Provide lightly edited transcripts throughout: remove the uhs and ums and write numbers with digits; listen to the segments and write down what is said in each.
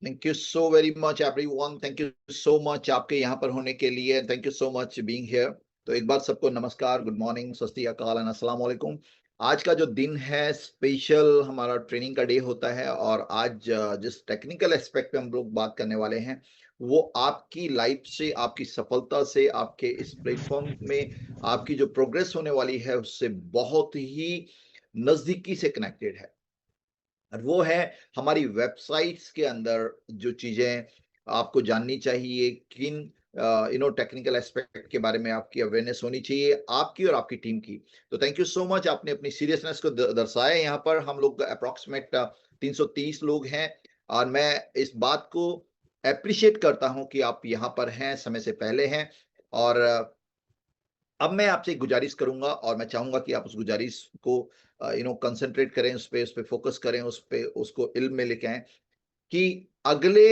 Thank you so very much everyone. Thank you so much आपके यहाँ पर होने के लिए। Thank you so much being here. तो एक बार सबको नमस्कार, गुड मॉर्निंग, सत श्री अकाल एंड अस्सलाम वालेकुम। आज का जो दिन है स्पेशल हमारा ट्रेनिंग का डे होता है, और आज जिस टेक्निकल एस्पेक्ट पे हम लोग बात करने वाले हैं वो आपकी लाइफ से, आपकी सफलता से, आपके इस प्लेटफॉर्म में आपकी जो प्रोग्रेस होने वाली है उससे बहुत ही नजदीकी से कनेक्टेड है। और वो है हमारी वेबसाइट्स के अंदर जो चीजें आपको जाननी चाहिए, किन टेक्निकल एस्पेक्ट के बारे में आपकी अवेयरनेस होनी चाहिए, आपकी और आपकी टीम की। तो थैंक यू सो मच, आपने अपनी सीरियसनेस को दर्शाया। यहाँ पर हम लोग अप्रोक्सीमेट 330 लोग हैं, और मैं इस बात को अप्रिशिएट करता हूं कि आप यहाँ पर हैं, समय से पहले हैं। और अब मैं आपसे एक गुजारिश करूंगा, और मैं चाहूंगा कि आप उस गुजारिश को कंसंट्रेट करें, उस पे फोकस करें, उस पे उसको इल्म में लेके आएं कि अगले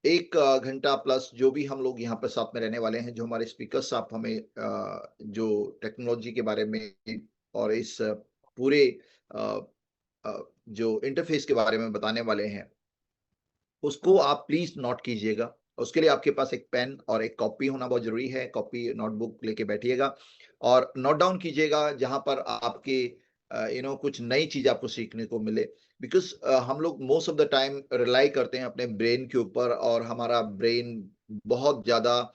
1 घंटा प्लस जो भी हम लोग यहाँ पर साथ में रहने वाले हैं, जो हमारे स्पीकर्स आप हमें जो टेक्नोलॉजी के बारे में और इस पूरे अ, जो इंटरफेस के बारे में बताने वाले हैं, उसको आप प्लीज नोट कीजिएगा। उसके लिए आपके पास एक पेन और एक कॉपी होना बहुत जरूरी है। कॉपी नोटबुक लेके बैठिएगा और नोट डाउन कीजिएगा, जहां पर आपके कुछ नई चीज आपको सीखने को मिले। बिकॉज हम लोग most of the time rely करते हैं अपने ब्रेन के ऊपर, और हमारा ब्रेन बहुत ज्यादा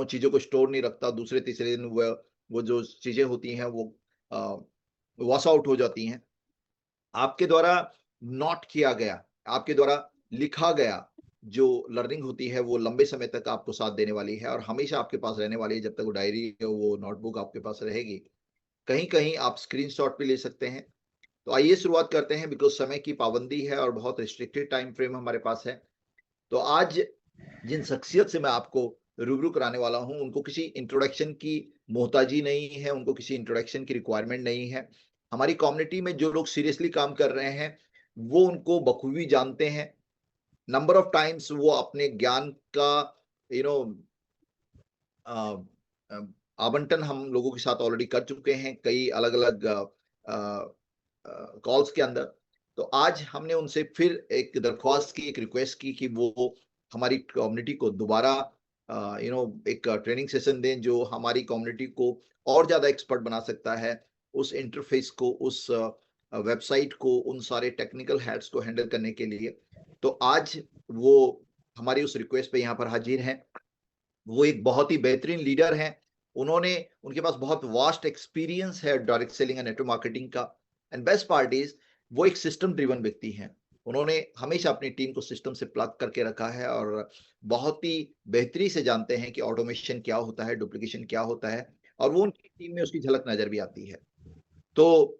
चीजों को स्टोर नहीं रखता। दूसरे तीसरे दिन वो जो चीजें होती हैं वो वॉश आउट हो जाती हैं। आपके द्वारा नोट किया गया, आपके द्वारा लिखा गया जो लर्निंग होती है, वो लंबे समय तक आपको साथ देने वाली है, और हमेशा आपके पास रहने वाली है। जब तक वो डायरी वो नोटबुक आपके पास रहेगी, कहीं कहीं आप स्क्रीनशॉट भी ले सकते हैं। तो आइए शुरुआत करते हैं, बिकॉज समय की पाबंदी है और बहुत रिस्ट्रिक्टेड टाइम फ्रेम हमारे पास है। तो आज जिन शख्सियत से मैं आपको रूबरू कराने वाला हूं, उनको किसी इंट्रोडक्शन की मोहताजी नहीं है, उनको किसी इंट्रोडक्शन की रिक्वायरमेंट नहीं है। हमारी कम्युनिटी में जो लोग सीरियसली काम कर रहे हैं वो उनको बखूबी जानते हैं। नंबर ऑफ टाइम्स वो अपने ज्ञान का यू नो आवंटन हम लोगों के साथ ऑलरेडी कर चुके हैं, कई अलग अलग कॉल्स के अंदर। तो आज हमने उनसे फिर एक दरख्वास्त की, एक रिक्वेस्ट की कि वो हमारी कम्युनिटी को दोबारा एक ट्रेनिंग सेशन दें, जो हमारी कम्युनिटी को और ज्यादा एक्सपर्ट बना सकता है, उस इंटरफेस को, उस वेबसाइट को, उन सारे टेक्निकल हैड्स को हैंडल करने के लिए। तो आज वो हमारी उस रिक्वेस्ट पे यहाँ पर हाजिर हैं। वो एक बहुत ही बेहतरीन लीडर हैं। उन्होंने उनके पास बहुत वास्ट एक्सपीरियंस है direct selling and network marketing का। एंड बेस्ट पार्ट इज वो एक सिस्टम ड्रिवन व्यक्ति हैं। उन्होंने हमेशा अपनी टीम को सिस्टम से प्लग करके रखा है, और बहुत ही बेहतरी से जानते हैं कि ऑटोमेशन क्या होता है, डुप्लीकेशन क्या होता है, और वो उनकी टीम में उसकी झलक नजर भी आती है। तो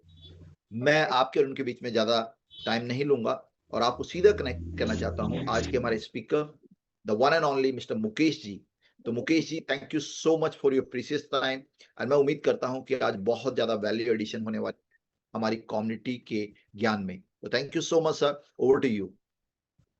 मैं आपके और उनके बीच में ज्यादा टाइम नहीं लूंगा, और आपको सीधा कनेक्ट करना चाहता हूं आज के हमारे speaker, the one and only mister Mukesh ji. तो Mukesh ji, thank you so much for your precious time. और मैं उम्मीद करता हूं कि आज बहुत ज्यादा वैल्यू एडिशन होने वाली हमारी कम्युनिटी के ज्ञान में। तो thank you so much sir, over to you.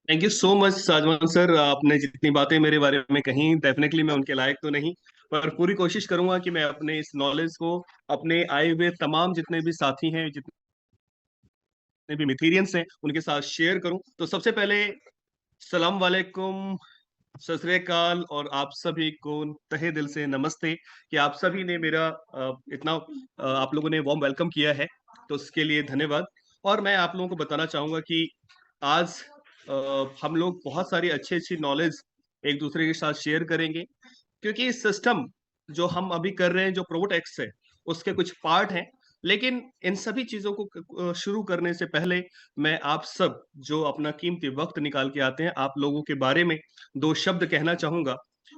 Thank you so much Sajwan sir. आपने जितनी बातें मेरे बारे में कही, डेफिनेटली मैं उनके लायक तो नहीं, पर पूरी कोशिश करूंगा कि मैं अपने इस नॉलेज को अपने आए हुए तमाम जितने भी साथी हैं, जितने भी मिथीरियंस हैं, उनके साथ शेयर करूं। तो सबसे पहले सलाम वालेकुम, सत श्री अकाल, और आप सभी को तहे दिल से नमस्ते कि आप सभी ने मेरा इतना आप लोगों ने वार्म वेलकम किया है, तो उसके लिए धन्यवाद। और मैं आप लोगों को बताना चाहूंगा कि आज हम लोग बहुत सारी अच्छी अच्छी नॉलेज एक दूसरे के साथ शेयर करेंगे, क्योंकि इस सिस्टम जो हम अभी कर रहे हैं, जो प्रोवोटेक्स है, उसके कुछ पार्ट हैं। लेकिन इन सभी चीजों को शुरू करने से पहले मैं आप सब जो अपना कीमती वक्त निकाल के आते हैं, आप लोगों के बारे में दो शब्द कहना चाहूंगा।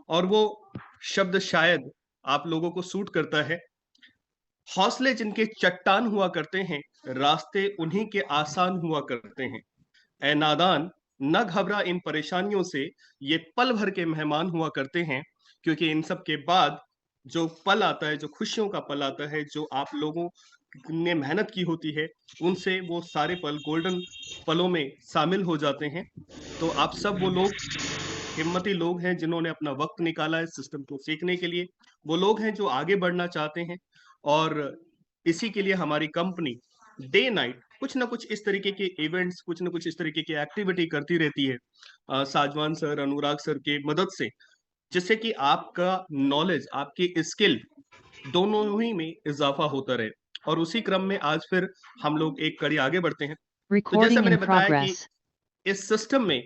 और वो शब्द शायद आप लोगों को सूट करता है। हौसले जिनके चट्टान हुआ करते हैं, रास्ते उन्हीं के आसान हुआ करते हैं। ए नादान, न घबरा इन परेशानियों से, ये पल भर के मेहमान हुआ करते हैं। क्योंकि इन सब के बाद जो पल आता है, जो खुशियों का पल आता है, जो आप लोगों ने मेहनत की होती है, उनसे वो सारे पल गोल्डन पलों में शामिल हो जाते हैं। तो आप सब वो लोग हिम्मती लोग हैं जिन्होंने अपना वक्त निकाला है सिस्टम को सीखने के लिए। वो लोग हैं जो आगे बढ़ना चाहते हैं, और इसी के लिए हमारी कंपनी डे नाइट कुछ ना कुछ इस तरीके के इवेंट्स, कुछ ना कुछ इस तरीके की एक्टिविटी करती रहती है साजवान सर, अनुराग सर की मदद से, जिससे कि आपका नॉलेज, आपकी स्किल दोनों ही में इजाफा होता रहे। और उसी क्रम में आज फिर हम लोग एक कड़ी आगे बढ़ते हैं। तो जैसा Recording मैंने in बताया कि progress. इस सिस्टम में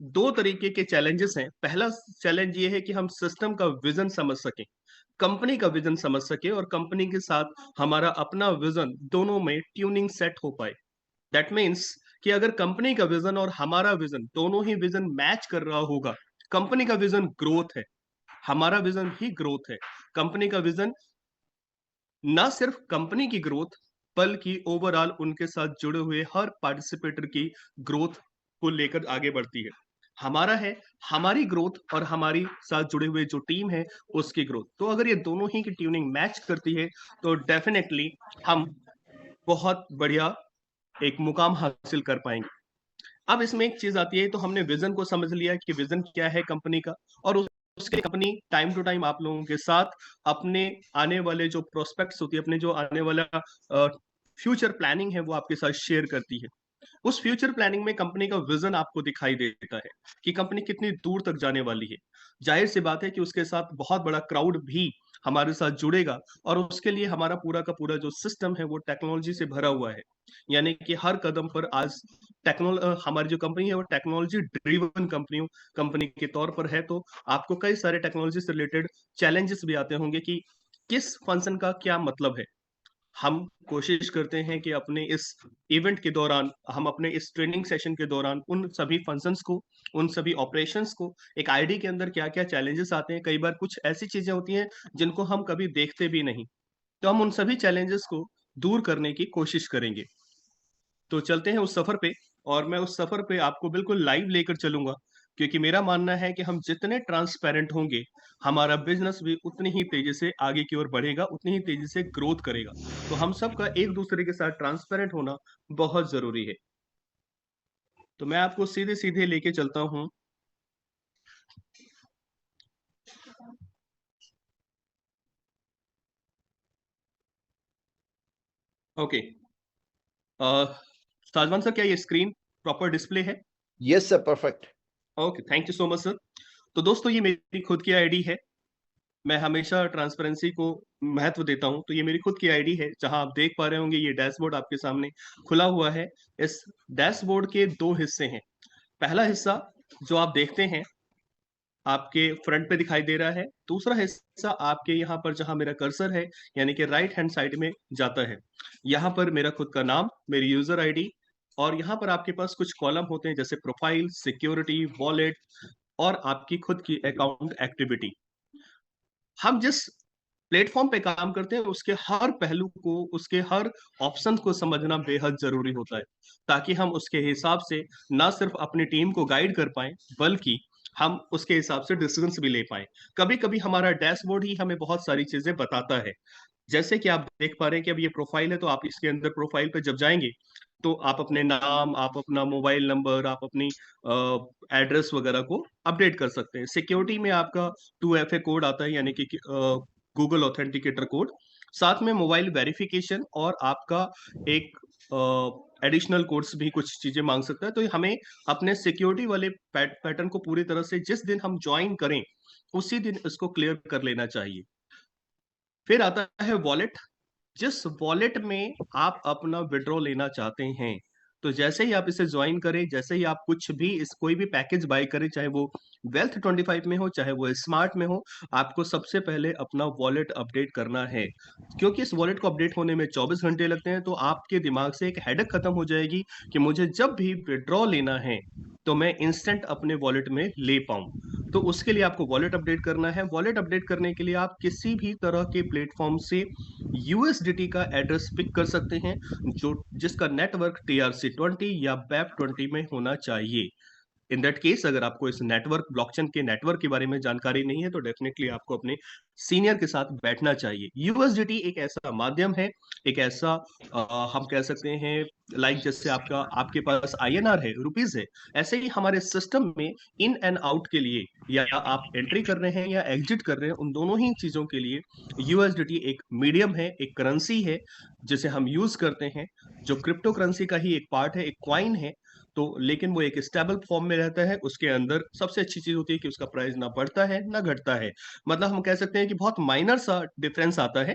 दो तरीके के चैलेंजेस हैं। पहला चैलेंज ये है कि हम सिस्टम का विजन समझ सकें, कंपनी का विजन समझ सके और कंपनी के साथ हमारा अपना विजन दोनों में ट्यूनिंग सेट हो पाए। दैट मीन्स कि अगर कंपनी का विजन और हमारा विजन दोनों ही विजन मैच कर रहा होगा, कंपनी का विजन ग्रोथ है, हमारा विजन भी ग्रोथ है, कंपनी का विजन ना सिर्फ कंपनी की ग्रोथ बल्कि ओवरऑल उनके साथ जुड़े हुए हर पार्टिसिपेटर की ग्रोथ को लेकर आगे बढ़ती है। हमारा है हमारी ग्रोथ और हमारी साथ जुड़े हुए जो टीम है उसकी ग्रोथ। तो अगर ये दोनों ही की ट्यूनिंग मैच करती है तो डेफिनेटली हम बहुत बढ़िया एक मुकाम हासिल कर पाएंगे। अब इसमें एक चीज आती है, तो हमने विजन को समझ लिया कि विजन क्या है कंपनी का, और उसके कंपनी टाइम टू टाइम आप लोगों के साथ अपने आने वाले जो प्रोस्पेक्ट्स होती है, अपने जो आने वाला फ्यूचर प्लानिंग है वो आपके साथ शेयर करती है। उस फ्यूचर प्लानिंग में कंपनी का विजन आपको दिखाई देता है कि कंपनी कितनी दूर तक जाने वाली है। जाहिर सी बात है कि उसके साथ बहुत बड़ा क्राउड भी हमारे साथ जुड़ेगा, और उसके लिए हमारा पूरा का पूरा जो सिस्टम है वो टेक्नोलॉजी से भरा हुआ है। यानी कि हर कदम पर आज हमारी जो कंपनी है वो टेक्नोलॉजी ड्रिवन कंपनी के तौर पर है। तो आपको कई सारे टेक्नोलॉजी से रिलेटेड चैलेंजेस भी आते होंगे कि किस फंक्शन का क्या मतलब है। हम कोशिश करते हैं कि अपने इस इवेंट के दौरान, हम अपने इस ट्रेनिंग सेशन के दौरान उन सभी फंक्शंस को, उन सभी ऑपरेशंस को, एक आईडी के अंदर क्या क्या चैलेंजेस आते हैं, कई बार कुछ ऐसी चीजें होती हैं जिनको हम कभी देखते भी नहीं, तो हम उन सभी चैलेंजेस को दूर करने की कोशिश करेंगे। तो चलते हैं उस सफर पे, और मैं उस सफर पे आपको बिल्कुल लाइव लेकर चलूंगा, क्योंकि मेरा मानना है कि हम जितने ट्रांसपेरेंट होंगे हमारा बिजनेस भी उतनी ही तेजी से आगे की ओर बढ़ेगा, उतनी ही तेजी से ग्रोथ करेगा। तो हम सबका एक दूसरे के साथ ट्रांसपेरेंट होना बहुत जरूरी है। तो मैं आपको सीधे सीधे लेके चलता हूं। ओके, साजवान सर, क्या ये स्क्रीन प्रॉपर डिस्प्ले है? Yes sir, perfect. Okay, thank you so much sir. तो दोस्तों, ये मेरी खुद की आईडी है। मैं हमेशा ट्रांसपेरेंसी को महत्व देता हूं। तो ये मेरी खुद की आईडी है, जहां आप देख पा रहे होंगे ये डैशबोर्ड आपके सामने खुला हुआ है। इस डैशबोर्ड के दो हिस्से हैं। पहला हिस्सा जो आप देखते हैं आपके फ्रंट पे दिखाई दे रहा है, दूसरा हिस्सा आपके यहाँ पर जहां मेरा कर्सर है, यानी कि राइट हैंड साइड में जाता है। यहाँ पर मेरा खुद का नाम, मेरी यूजर आईडी, और यहाँ पर आपके पास कुछ कॉलम होते हैं जैसे प्रोफाइल, सिक्योरिटी, वॉलेट और आपकी खुद की अकाउंट एक्टिविटी। हम जिस प्लेटफॉर्म पे काम करते हैं उसके हर पहलू को, उसके हर ऑप्शन को समझना बेहद जरूरी होता है, ताकि हम उसके हिसाब से ना सिर्फ अपनी टीम को गाइड कर पाए बल्कि हम उसके हिसाब से डिसीजंस भी ले पाए। कभी कभी हमारा डैशबोर्ड ही हमें बहुत सारी चीजें बताता है। जैसे कि आप देख पा रहे हैं कि अब ये प्रोफाइल है, तो आप इसके अंदर प्रोफाइल पे जब जाएंगे तो आप अपने नाम, आप अपना मोबाइल नंबर, आप अपनी एड्रेस वगैरह को अपडेट कर सकते हैं। सिक्योरिटी में आपका 2FA कोड आता है, यानी कि गूगल ऑथेंटिकेटर कोड, साथ में मोबाइल वेरिफिकेशन, और आपका एक एडिशनल कोड्स भी कुछ चीजें मांग सकता है। तो हमें अपने सिक्योरिटी वाले पैटर्न को पूरी तरह से जिस दिन हम ज्वाइन करें उसी दिन इसको क्लियर कर लेना चाहिए। फिर आता है वॉलेट। जिस वॉलेट में आप अपना विड्रॉ लेना चाहते हैं, तो जैसे ही आप इसे ज्वाइन करें, जैसे ही आप कुछ भी इस कोई भी पैकेज बाय करें, चाहे वो Wealth25 में हो, चाहे वो स्मार्ट में हो, आपको सबसे पहले अपना वॉलेट अपडेट करना है। क्योंकि इस वॉलेट को अपडेट होने में 24 घंटे लगते हैं, तो आपके दिमाग से एक हेडेक खत्म हो जाएगी कि मुझे जब भी विड्रॉ लेना है तो मैं इंस्टेंट अपने वॉलेट में ले पाऊं। तो उसके लिए आपको वॉलेट अपडेट करना है। वॉलेट अपडेट करने के लिए आप किसी भी तरह के प्लेटफॉर्म से USDT का एड्रेस पिक कर सकते हैं, जो जिसका नेटवर्क TRC20 या BEP20 में होना चाहिए। इन दैट केस अगर आपको इस नेटवर्क ब्लॉकचेन के नेटवर्क के बारे में जानकारी नहीं है तो डेफिनेटली आपको अपने सीनियर के साथ बैठना चाहिए। यूएसडीटी एक ऐसा माध्यम है, एक ऐसा हम कह सकते हैं लाइक जैसे आपके पास आईएनआर है, रुपीज है, ऐसे ही हमारे सिस्टम में इन एंड आउट के लिए, या आप एंट्री कर रहे हैं या एग्जिट कर रहे हैं, उन दोनों ही चीजों के लिए यूएसडीटी एक मीडियम है, एक करेंसी है जिसे हम यूज करते हैं, जो क्रिप्टो करेंसी का ही एक पार्ट है, एक क्वाइन है। तो लेकिन वो एक स्टेबल फॉर्म में रहता है, उसके अंदर सबसे अच्छी चीज होती है कि उसका प्राइस ना बढ़ता है ना घटता है। मतलब हम कह सकते हैं कि बहुत माइनर सा डिफरेंस आता है,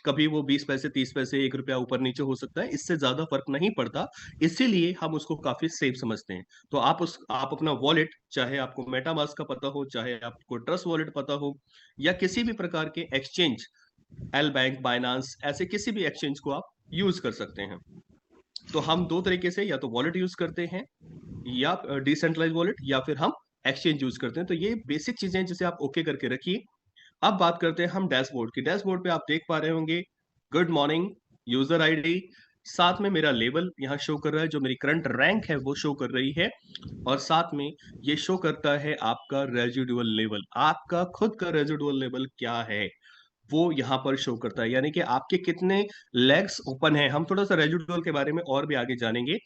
कभी वो 20 पैसे 30 पैसे 1 रुपया ऊपर नीचे हो सकता है, इससे ज्यादा फर्क नहीं पड़ता। इसीलिए हम उसको काफी सेफ समझते हैं। तो आप अपना वॉलेट, चाहे आपको मेटामास्क का पता हो, चाहे आपको ट्रस्ट वॉलेट पता हो, या किसी भी प्रकार के एक्सचेंज, एल बैंक, बाइनांस, ऐसे किसी भी एक्सचेंज को आप यूज कर सकते हैं। तो हम दो तरीके से या तो वॉलेट यूज करते हैं, या डिसेंट्रलाइज वॉलेट, या फिर हम एक्सचेंज यूज करते हैं। तो ये बेसिक चीजें हैं जिसे आप ओके करके रखिए। अब बात करते हैं हम डैशबोर्ड की। डैशबोर्ड पे आप देख पा रहे होंगे गुड मॉर्निंग, यूजर आईडी, साथ में मेरा लेवल यहाँ शो कर रहा है, जो मेरी करंट रैंक है वो शो कर रही है, और साथ में ये शो करता है आपका रेजिडुअल लेवल, आपका खुद का रेजिडुअल लेवल क्या है वो यहाँ पर शो करता है, यानी कि आपके कितने लेग्स ओपन हैं। हम थोड़ा सा रेजिडुअल के बारे में और भी आगे जानेंगे।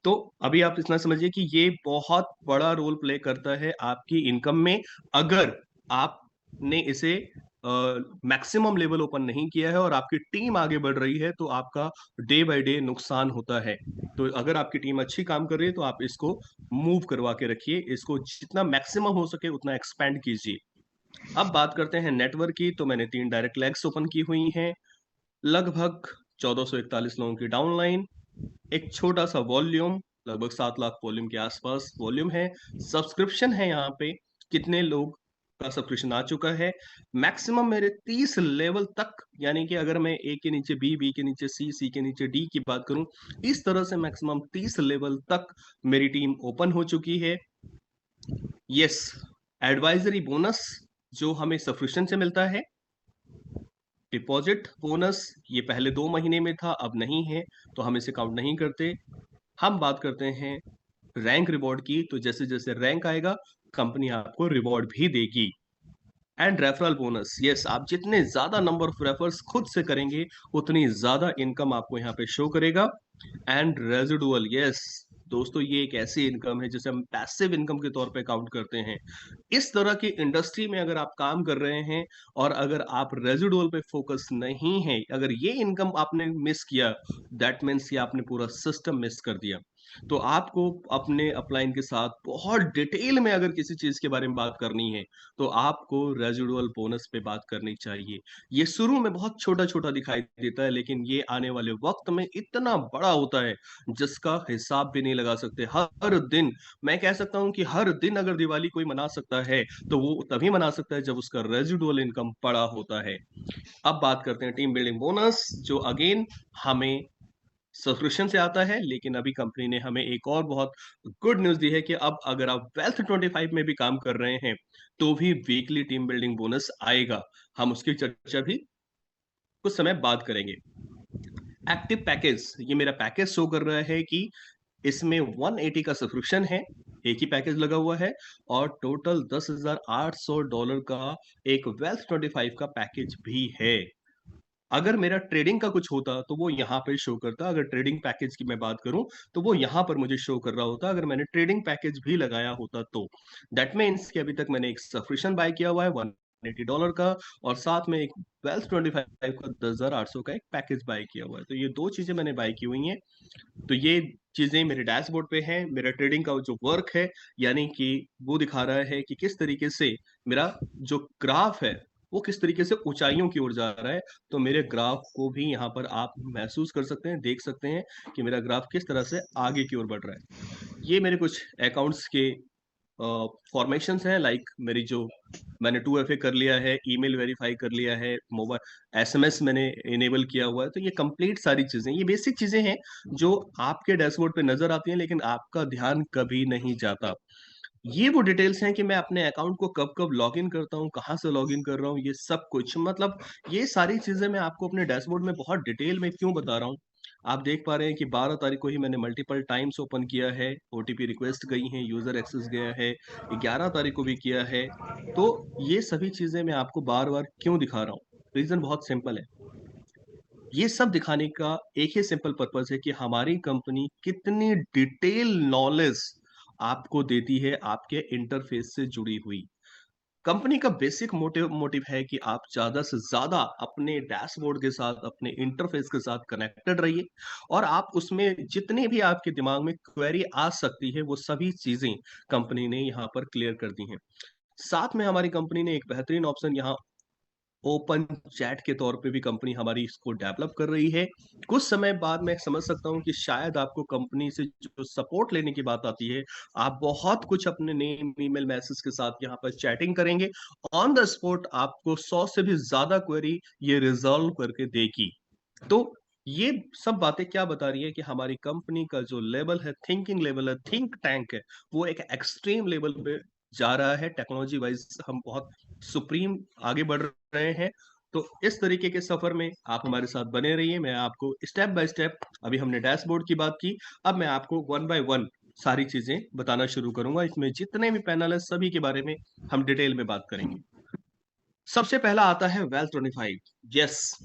तो अभी आप इतना समझिए कि ये बहुत बड़ा रोल प्ले करता है आपकी इनकम में। अगर आपने इसे मैक्सिमम लेवल ओपन नहीं किया है और आपकी टीम आगे बढ़ रही है, तो आपका डे बाय डे नुकसान होता है। तो अगर आपकी टीम अच्छी काम कर रही है तो आप इसको मूव करवा के रखिए, इसको जितना मैक्सिमम हो सके उतना एक्सपेंड कीजिए। अब बात करते हैं नेटवर्क की। तो मैंने 3 डायरेक्ट लेग्स ओपन की हुई हैं, लगभग 1441 लोगों की डाउनलाइन, एक छोटा सा वॉल्यूम, लगभग 7 लाख वॉल्यूम के आसपास वॉल्यूम है। सब्सक्रिप्शन है यहाँ पे, कितने लोग का सब्सक्रिप्शन आ चुका है। मैक्सिमम मेरे 30 लेवल तक, यानी कि अगर मैं ए के नीचे बी, बी के नीचे सी, सी के नीचे डी की बात करूं, इस तरह से मैक्सिमम 30 लेवल तक मेरी टीम ओपन हो चुकी है। यस, एडवाइजरी बोनस जो हमें सब्सक्रिप्शन से मिलता है, डिपॉजिट बोनस ये पहले 2 महीने में था, अब नहीं है, तो हम इसे काउंट नहीं करते। हम बात करते हैं रैंक रिवॉर्ड की। तो जैसे जैसे रैंक आएगा कंपनी आपको रिवॉर्ड भी देगी। एंड रेफरल बोनस, यस, आप जितने ज्यादा नंबर ऑफ रेफर्स खुद से करेंगे उतनी ज्यादा इनकम आपको यहाँ पे शो करेगा। एंड रेजिडुअल, यस दोस्तों, ये एक ऐसी इनकम है जिसे हम पैसिव इनकम के तौर पे काउंट करते हैं। इस तरह की इंडस्ट्री में अगर आप काम कर रहे हैं और अगर आप रेजिडुअल पे फोकस नहीं है, अगर ये इनकम आपने मिस किया, दैट मीन्स कि आपने पूरा सिस्टम मिस कर दिया। तो आपको अपने अपलाइन के साथ बहुत डिटेल में अगर किसी चीज के बारे में बात करनी है तो आपको रेजिडुअल बोनस पे बात करनी चाहिए। ये शुरू में बहुत छोटा छोटा दिखाई देता है, लेकिन ये आने वाले वक्त में इतना बड़ा होता है जिसका हिसाब भी नहीं लगा सकते। हर दिन, मैं कह सकता हूं कि हर दिन अगर दिवाली कोई मना सकता है तो वो तभी मना सकता है जब उसका रेजिडुअल इनकम बड़ा होता है। अब बात करते हैं टीम बिल्डिंग बोनस, जो अगेन हमें सब्सक्रिप्शन से आता है, लेकिन अभी कंपनी ने हमें एक और बहुत गुड न्यूज दी है कि अब अगर आप वेल्थ 25 में भी काम कर रहे हैं तो भी वीकली टीम बिल्डिंग बोनस आएगा। हम उसकी चर्चा भी कुछ समय बाद करेंगे। एक्टिव पैकेज, ये मेरा पैकेज शो कर रहा है कि इसमें 180 का सब्सक्रिप्शन है, एक ही पैकेज लगा हुआ है, और टोटल $10,800 का एक वेल्थ 25 का पैकेज भी है। अगर मेरा ट्रेडिंग का कुछ होता तो वो यहाँ पे शो करता। अगर ट्रेडिंग पैकेज की मैं बात करूं तो वो यहाँ पर मुझे शो कर रहा होता, अगर मैंने ट्रेडिंग पैकेज भी लगाया होता तो। दैट मीन्स कि अभी तक मैंने एक सब्सक्रिप्शन बाय किया हुआ है $180 का, और साथ में एक वेल्थ 25 का 10,800 का एक पैकेज बाय किया हुआ है। तो ये दो चीजें मैंने बाय की हुई हैं। तो ये चीजें मेरे डैशबोर्ड पे हैं। मेरा ट्रेडिंग का जो वर्क है, यानी कि वो दिखा रहा है कि किस तरीके से मेरा जो ग्राफ है वो किस तरीके से ऊंचाइयों की ओर जा रहा है। तो मेरे ग्राफ को भी यहाँ पर आप महसूस कर सकते हैं, देख सकते हैं कि मेरा ग्राफ किस तरह से आगे की ओर बढ़ रहा है। ये मेरे कुछ अकाउंट्स के फॉर्मेशंस हैं, लाइक मेरी जो मैंने 2FA कर लिया है, ईमेल वेरीफाई कर लिया है, मोबाइल SMS मैंने इनेबल किया हुआ है। तो ये कंप्लीट सारी चीजें, ये बेसिक चीजें हैं जो आपके डैशबोर्ड पे नजर आती हैं, लेकिन आपका ध्यान कभी नहीं जाता। ये वो डिटेल्स हैं कि मैं अपने अकाउंट को कब कब लॉग इन करता हूँ, कहाँ से लॉग इन कर रहा हूँ, ये सब कुछ, मतलब ये सारी चीजें मैं आपको अपने डैशबोर्ड में बहुत डिटेल में क्यों बता रहा हूँ। आप देख पा रहे हैं कि 12 तारीख को ही मैंने मल्टीपल टाइम्स ओपन किया है, ओटीपी रिक्वेस्ट गई हैं, यूज़र एक्सेस गया है, 11 तारीख को भी किया है। तो ये सभी चीज़ें मैं आपको बार-बार क्यों दिखा रहा हूँ? रीज़न बहुत सिंपल है। ये सब दिखाने का एक ही सिंपल पर्पज़ है कि हमारी कंपनी कितनी डिटेल नॉलेज आपको देती है आपके इंटरफ़ेस से जुड़ी हुई। कंपनी का बेसिक मोटिव मोटिव है कि आप ज़्यादा से ज़्यादा अपने डैशबोर्ड के साथ, अपने इंटरफ़ेस के साथ कनेक्टेड रहिए और आप उसमें जितनी भी आपके दिमाग में क्वेरी आ सकती है, वो सभी चीज़ें कंपनी ने यहाँ पर क्लियर कर दी हैं। साथ में हमारी कंपनी ने एक बेहतरीन ऑप्शन यहाँ ओपन चैट के तौर पे भी कंपनी हमारी इसको डेवलप कर रही है। कुछ समय बाद मैं समझ सकता हूँ कि शायद आपको कंपनी से जो सपोर्ट लेने की बात आती है, आप बहुत कुछ अपने नेम, ईमेल, मैसेज के साथ यहाँ पर चैटिंग करेंगे। ऑन द स्पॉट आपको 100 से भी ज़्यादा क्वेरी ये रिज़ॉल्व करके देगी। तो ये सब बातें क्या बता रही है कि हमारी कंपनी का जो लेवल है, थिंकिंग लेवल है, थिंक टैंक है, वो एक एक्सट्रीम लेवल पे जा रहा है। टेक्नोलॉजी वाइज़ हम बहुत सुप्रीम आगे बढ़ रहे हैं। तो इस तरीके के सफ़र में आप हमारे साथ बने रहिए। मैं आपको स्टेप बाय स्टेप, अभी हमने डैशबोर्ड की बात की, अब मैं आपको वन बाय वन सारी चीज़ें बताना शुरू करूँगा। इसमें जितने भी पैनल हैं, सभी के बारे में हम डिटेल में बात करेंगे। सबसे पहला आता है वेल्थ 25। यस,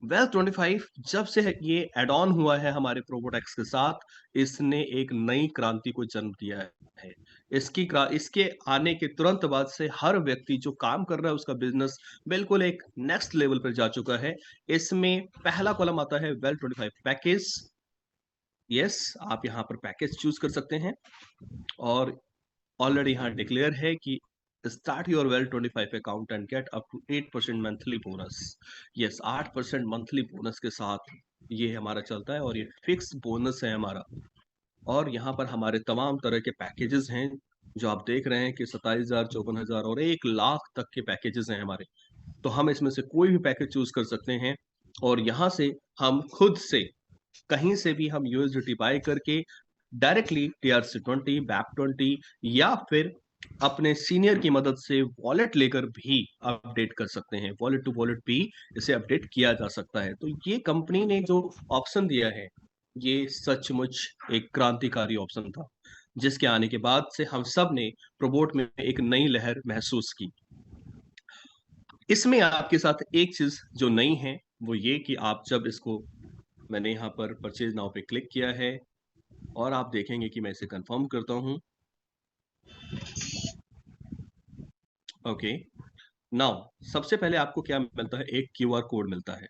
वेल 25 जब से ये ऐड ऑन हुआ है हमारे प्रोबोटेक्स के साथ, इसने एक नई क्रांति को जन्म दिया है। इसके आने के तुरंत बाद से हर व्यक्ति जो काम कर रहा है उसका बिज़नेस बिल्कुल एक नेक्स्ट लेवल पर जा चुका है। इसमें पहला कॉलम आता है वेल 25 पैकेज। यस, आप यहाँ पर पैकेज चूज़ कर सकते हैं और ऑलरेडी यहाँ डिक्लेयर है कि start your well 25 account and get up to 8% monthly bonus. Yes, 8% monthly bonus के साथ ये हमारा चलता है और ये फिक्स बोनस है हमारा। और यहाँ पर हमारे तमाम तरह के पैकेजेस हैं, जो आप देख रहे हैं कि 27,000, 54,000 और 1 लाख तक के पैकेजेस हैं हमारे। तो हम इसमें से कोई भी पैकेज चूज़ कर सकते हैं और यहाँ से हम खुद से कहीं से भी हम यूएसडीटी बाय करके डायरेक्टली टीआरसी 20, बैप 20 या फिर अपने सीनियर की मदद से वॉलेट लेकर भी अपडेट कर सकते हैं। वॉलेट टू वॉलेट भी इसे अपडेट किया जा सकता है। तो ये कंपनी ने जो ऑप्शन दिया है, ये सचमुच एक क्रांतिकारी ऑप्शन था, जिसके आने के बाद से हम सब ने प्रोबोट में एक नई लहर महसूस की। इसमें आपके साथ एक चीज़ जो नई है, वो ये कि आप जब इसको मैंने यहाँ पर परचेज़ नाउ पे क्लिक किया है और आप देखेंगे कि मैं इसे कंफर्म करता हूँ। ओके, नाउ सबसे पहले आपको क्या मिलता है, एक क्यूआर कोड मिलता है।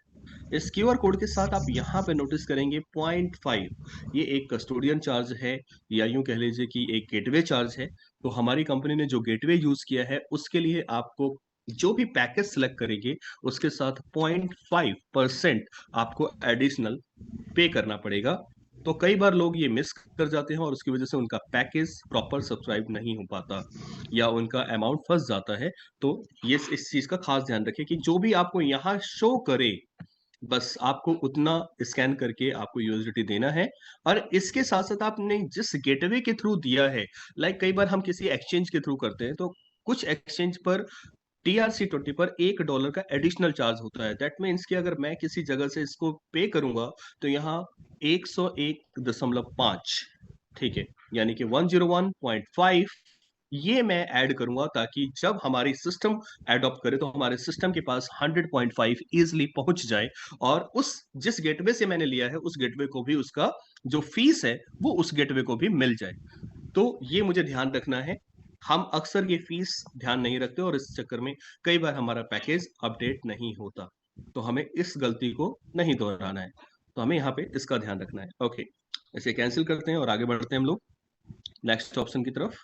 इस क्यूआर कोड के साथ आप यहाँ पे नोटिस करेंगे 0.5, ये एक कस्टोडियन चार्ज है या यूँ कह लीजिए कि एक गेटवे चार्ज है। तो हमारी कंपनी ने जो गेटवे यूज़ किया है, उसके लिए आपको जो भी पैकेज सेलेक्ट करेंगे, उसके साथ 0.5% आपको एडिशनल पे करना पड़ेगा। तो कई बार लोग ये मिस कर जाते हैं और उसकी वजह से उनका पैकेज प्रॉपर सब्सक्राइब नहीं हो पाता या उनका अमाउंट फँस जाता है। तो ये इस चीज़ का ख़ास ध्यान रखें कि जो भी आपको यहाँ शो करे, बस आपको उतना स्कैन करके आपको यूएसडीटी देना है। और इसके साथ-साथ आपने जिस गेटवे के थ्रू दिया है, लाइक कई बार हम किसी एक्सचेंज के थ्रू करते हैं, तो कुछ एक्सचेंज पर TRC 20 पर $1 का एडिशनल चार्ज होता है। दैट मीन्स कि अगर मैं किसी जगह से इसको पे करूँगा, तो यहाँ 101.5, ठीक है? यानी कि 101.5 ये मैं ऐड करूँगा ताकि जब हमारी सिस्टम एडॉप्ट करे, तो हमारे सिस्टम के पास 100.5 ईज़िली पहुँच जाए और उस जिस गेटवे से मैंने लिया है, उस गेटवे को भी उसका जो फीस है, वो उस गेटवे को भी मिल जाए। तो ये मुझे ध्यान रखना है। हम अक्सर ये फीस ध्यान नहीं रखते और इस चक्कर में कई बार हमारा पैकेज अपडेट नहीं होता। तो हमें इस गलती को नहीं दोहराना है। तो हमें यहाँ पे इसका ध्यान रखना है। ओके, इसे कैंसल करते हैं और आगे बढ़ते हैं हम लोग नेक्स्ट ऑप्शन की तरफ।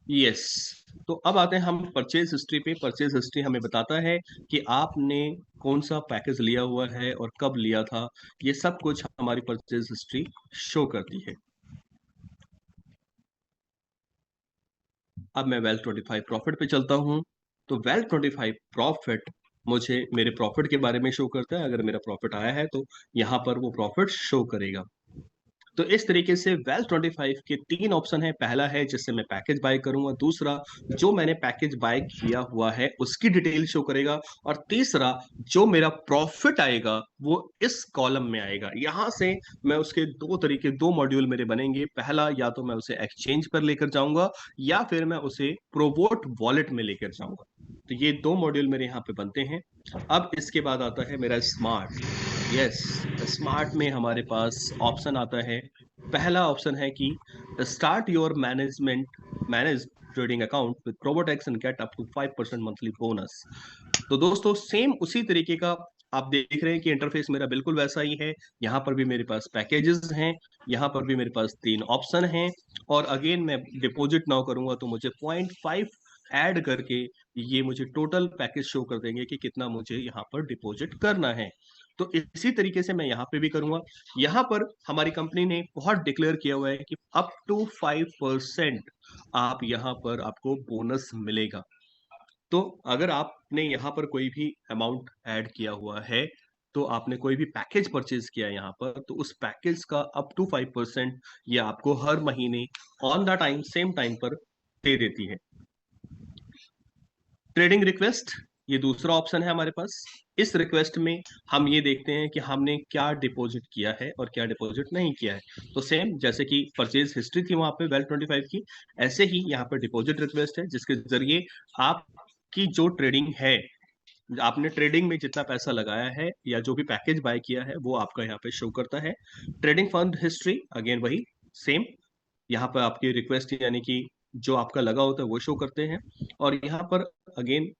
यस, तो अब आते हैं हम परचेज हिस्ट्री पे। परचेज हिस्ट्री हमें बताता है कि आपने कौन-सा पैकेज लिया हुआ है और कब लिया था। ये सब कुछ हमारी परचेज हिस्ट्री शो करती है। अब मैं वेल्थ 25 प्रॉफिट पे चलता हूँ। तो वेल्थ 25 प्रॉफिट मुझे मेरे प्रॉफिट के बारे में शो करता है। अगर मेरा प्रॉफिट आया है, तो यहाँ पर वो प्रॉफिट शो करेगा। तो इस तरीके से वेल्थ 25 के 3 ऑप्शन है। पहला है जिससे मैं पैकेज बाय करूंगा, दूसरा जो मैंने पैकेज बाय किया हुआ है उसकी डिटेल शो करेगा, और तीसरा जो मेरा प्रॉफिट आएगा वो इस कॉलम में आएगा। यहां से मैं उसके दो मॉड्यूल मेरे बनेंगे। पहला, या तो मैं उसे एक्सचेंज पर लेकर जाऊंगा या फिर मैं उसे प्रोवोट वॉलेट में लेकर जाऊंगा। तो ये 2 मॉड्यूल मेरे यहाँ पे बनते हैं। अब इसके बाद आता है मेरा स्मार्ट। यस, स्मार्ट में हमारे पास ऑप्शन आता है। पहला ऑप्शन है कि start your manage trading account with Probotex and get up to 5% monthly bonus. तो दोस्तों सेम उसी तरीके का आप देख रहे हैं कि इंटरफेस मेरा बिल्कुल वैसा ही है। यहाँ पर भी मेरे पास पैकेजेस हैं, यहाँ पर भी मेरे पास 3 ऑप्शन हैं, और अगेन मैं डिपॉजिट नाउ करूंगा तो मुझे 0.5 ऐड करके ये मुझे टोटल पैकेज शो कर देंगे कि कितना मुझे यहाँ पर डिपॉजिट करना है। तो इसी तरीके से मैं यहाँ पे भी करूंगा। यहाँ पर हमारी कंपनी ने बहुत डिक्लेयर किया हुआ है कि अप टू 5% आप यहाँ पर आपको बोनस मिलेगा। तो अगर आपने यहाँ पर कोई भी अमाउंट ऐड किया हुआ है, तो आपने कोई भी पैकेज परचेज किया है यहाँ पर, तो उस पैकेज का अप टू 5% ये आपको हर महीने on the time same time पर दे देती है। ट्रेडिंग रिक्वेस्ट, ये दूसरा ऑप्शन है हमारे पास। इस रिक्वेस्ट में हम ये देखते हैं कि हमने क्या डिपॉजिट किया है और क्या डिपॉजिट नहीं किया है। तो सेम जैसे कि परचेज हिस्ट्री थी वहां पे वेल्थ 25 की, ऐसे ही यहाँ पर डिपॉजिट रिक्वेस्ट है जिसके जरिए आपकी जो ट्रेडिंग है, आपने ट्रेडिंग में जितना पैसा लगाया है या जो भी पैकेज बाय किया है वो आपका यहाँ पे शो करता है। ट्रेडिंग फंड हिस्ट्री अगेन वही सेम, यहाँ पर आपकी रिक्वेस्ट यानी कि जो आपका लगा होता है वो शो करते हैं। और यहाँ पर अगेन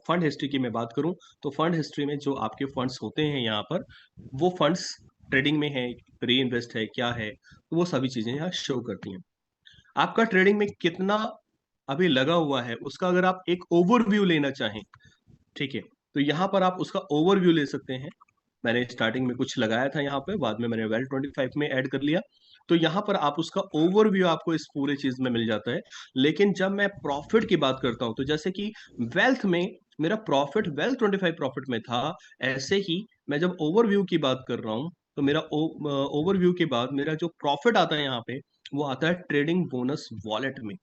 फंड हिस्ट्री की मैं बात करूं तो फंड हिस्ट्री में जो आपके फंड्स होते हैं यहाँ पर, वो फंड्स ट्रेडिंग में है, री इन्वेस्ट है, क्या है, तो वो सभी चीजें यहाँ शो करती हैं। आपका ट्रेडिंग में कितना अभी लगा हुआ है उसका अगर आप एक ओवरव्यू लेना चाहें, ठीक है, तो यहाँ पर आप उसका ओवरव्यू ले सकते हैं। मैंने स्टार्टिंग में कुछ लगाया था यहाँ पे, बाद में मैंने वेल्थ 25 में ऐड कर लिया, तो यहाँ पर आप उसका ओवरव्यू आपको इस पूरे चीज में मिल जाता है। लेकिन जब मैं प्रॉफिट की बात करता हूँ, तो जैसे कि वेल्थ में मेरा प्रॉफिट वेल्थ 25 प्रॉफिट में था, ऐसे ही मैं जब ओवरव्यू की बात कर रहा हूँ तो मेरा ओवरव्यू के बाद मेरा जो प्रॉफिट आता है यहाँ पे, वो आता है ट्रेडिंग बोनस वॉलेट में।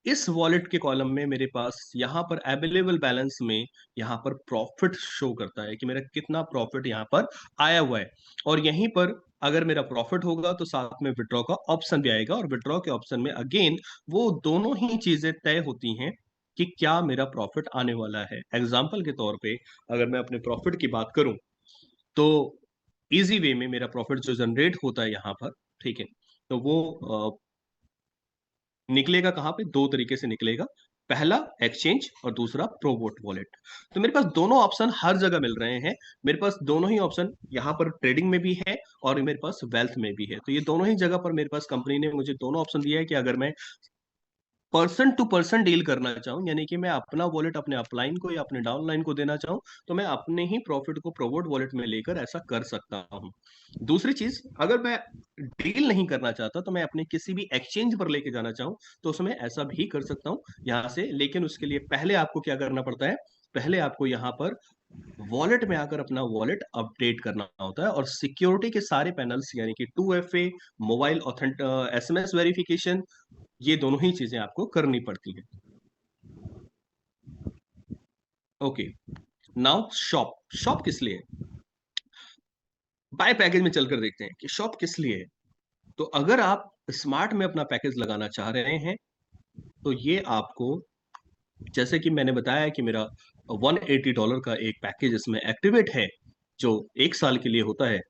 इस वॉलेट के कॉलम में मेरे पास यहाँ पर अवेलेबल बैलेंस में यहाँ पर प्रॉफिट शो करता है कि मेरा कितना प्रॉफिट यहाँ पर आया हुआ है। और यहीं पर अगर मेरा प्रॉफिट होगा तो साथ में विड्रॉ का ऑप्शन भी आएगा, और विड्रॉ के ऑप्शन में अगेन वो दोनों ही चीजें तय होती हैं कि क्या मेरा प्रॉफिट आने वाला है। एग्जाम्पल के तौर पे अगर मैं अपने प्रॉफिट की बात करूं, तो इजी वे में मेरा प्रॉफिट जो जनरेट होता है यहाँ पर, ठीक है, तो वो निकलेगा कहाँ पे, 2 तरीके से निकलेगा। पहला एक्सचेंज और दूसरा प्रोबोट वॉलेट। तो मेरे पास दोनों ऑप्शन हर जगह मिल रहे हैं। मेरे पास दोनों ही ऑप्शन यहाँ पर ट्रेडिंग में भी है और मेरे पास वेल्थ में भी है। तो ये दोनों ही जगह पर मेरे पास कंपनी ने मुझे दोनों ऑप्शन दिया है कि अगर मैं पर्सन टू पर्सन डील करना चाहूँ, यानी कि मैं अपना वॉलेट अपने अपलाइन को या अपने डाउनलाइन को देना चाहूँ, तो मैं अपने ही प्रॉफिट को प्रोवोट वॉलेट में लेकर ऐसा कर सकता हूँ। दूसरी चीज, अगर मैं डील नहीं करना चाहता तो मैं अपने किसी भी एक्सचेंज पर लेके जाना चाहूँ तो उसमें ऐसा भी कर सकता हूँ यहाँ से। लेकिन उसके लिए पहले आपको क्या करना पड़ता है, पहले आपको यहाँ पर वॉलेट में आकर अपना वॉलेट अपडेट करना होता है, और सिक्योरिटी के सारे पैनल्स यानी कि 2FA, मोबाइल ऑथेंट SMS वेरिफिकेशन, ये दोनों ही चीजें आपको करनी पड़ती हैं। Okay, now shop. शॉप किस लिए है? बाय पैकेज में चलकर देखते हैं कि शॉप किस लिए है। तो अगर आप स्मार्ट में अपना पैकेज लगाना चाह रहे हैं, तो ये आपको, जैसे कि मैंने बताया कि मेरा $180 का एक पैकेज इसमें एक्टिवेट है जो 1 साल के लिए होता है।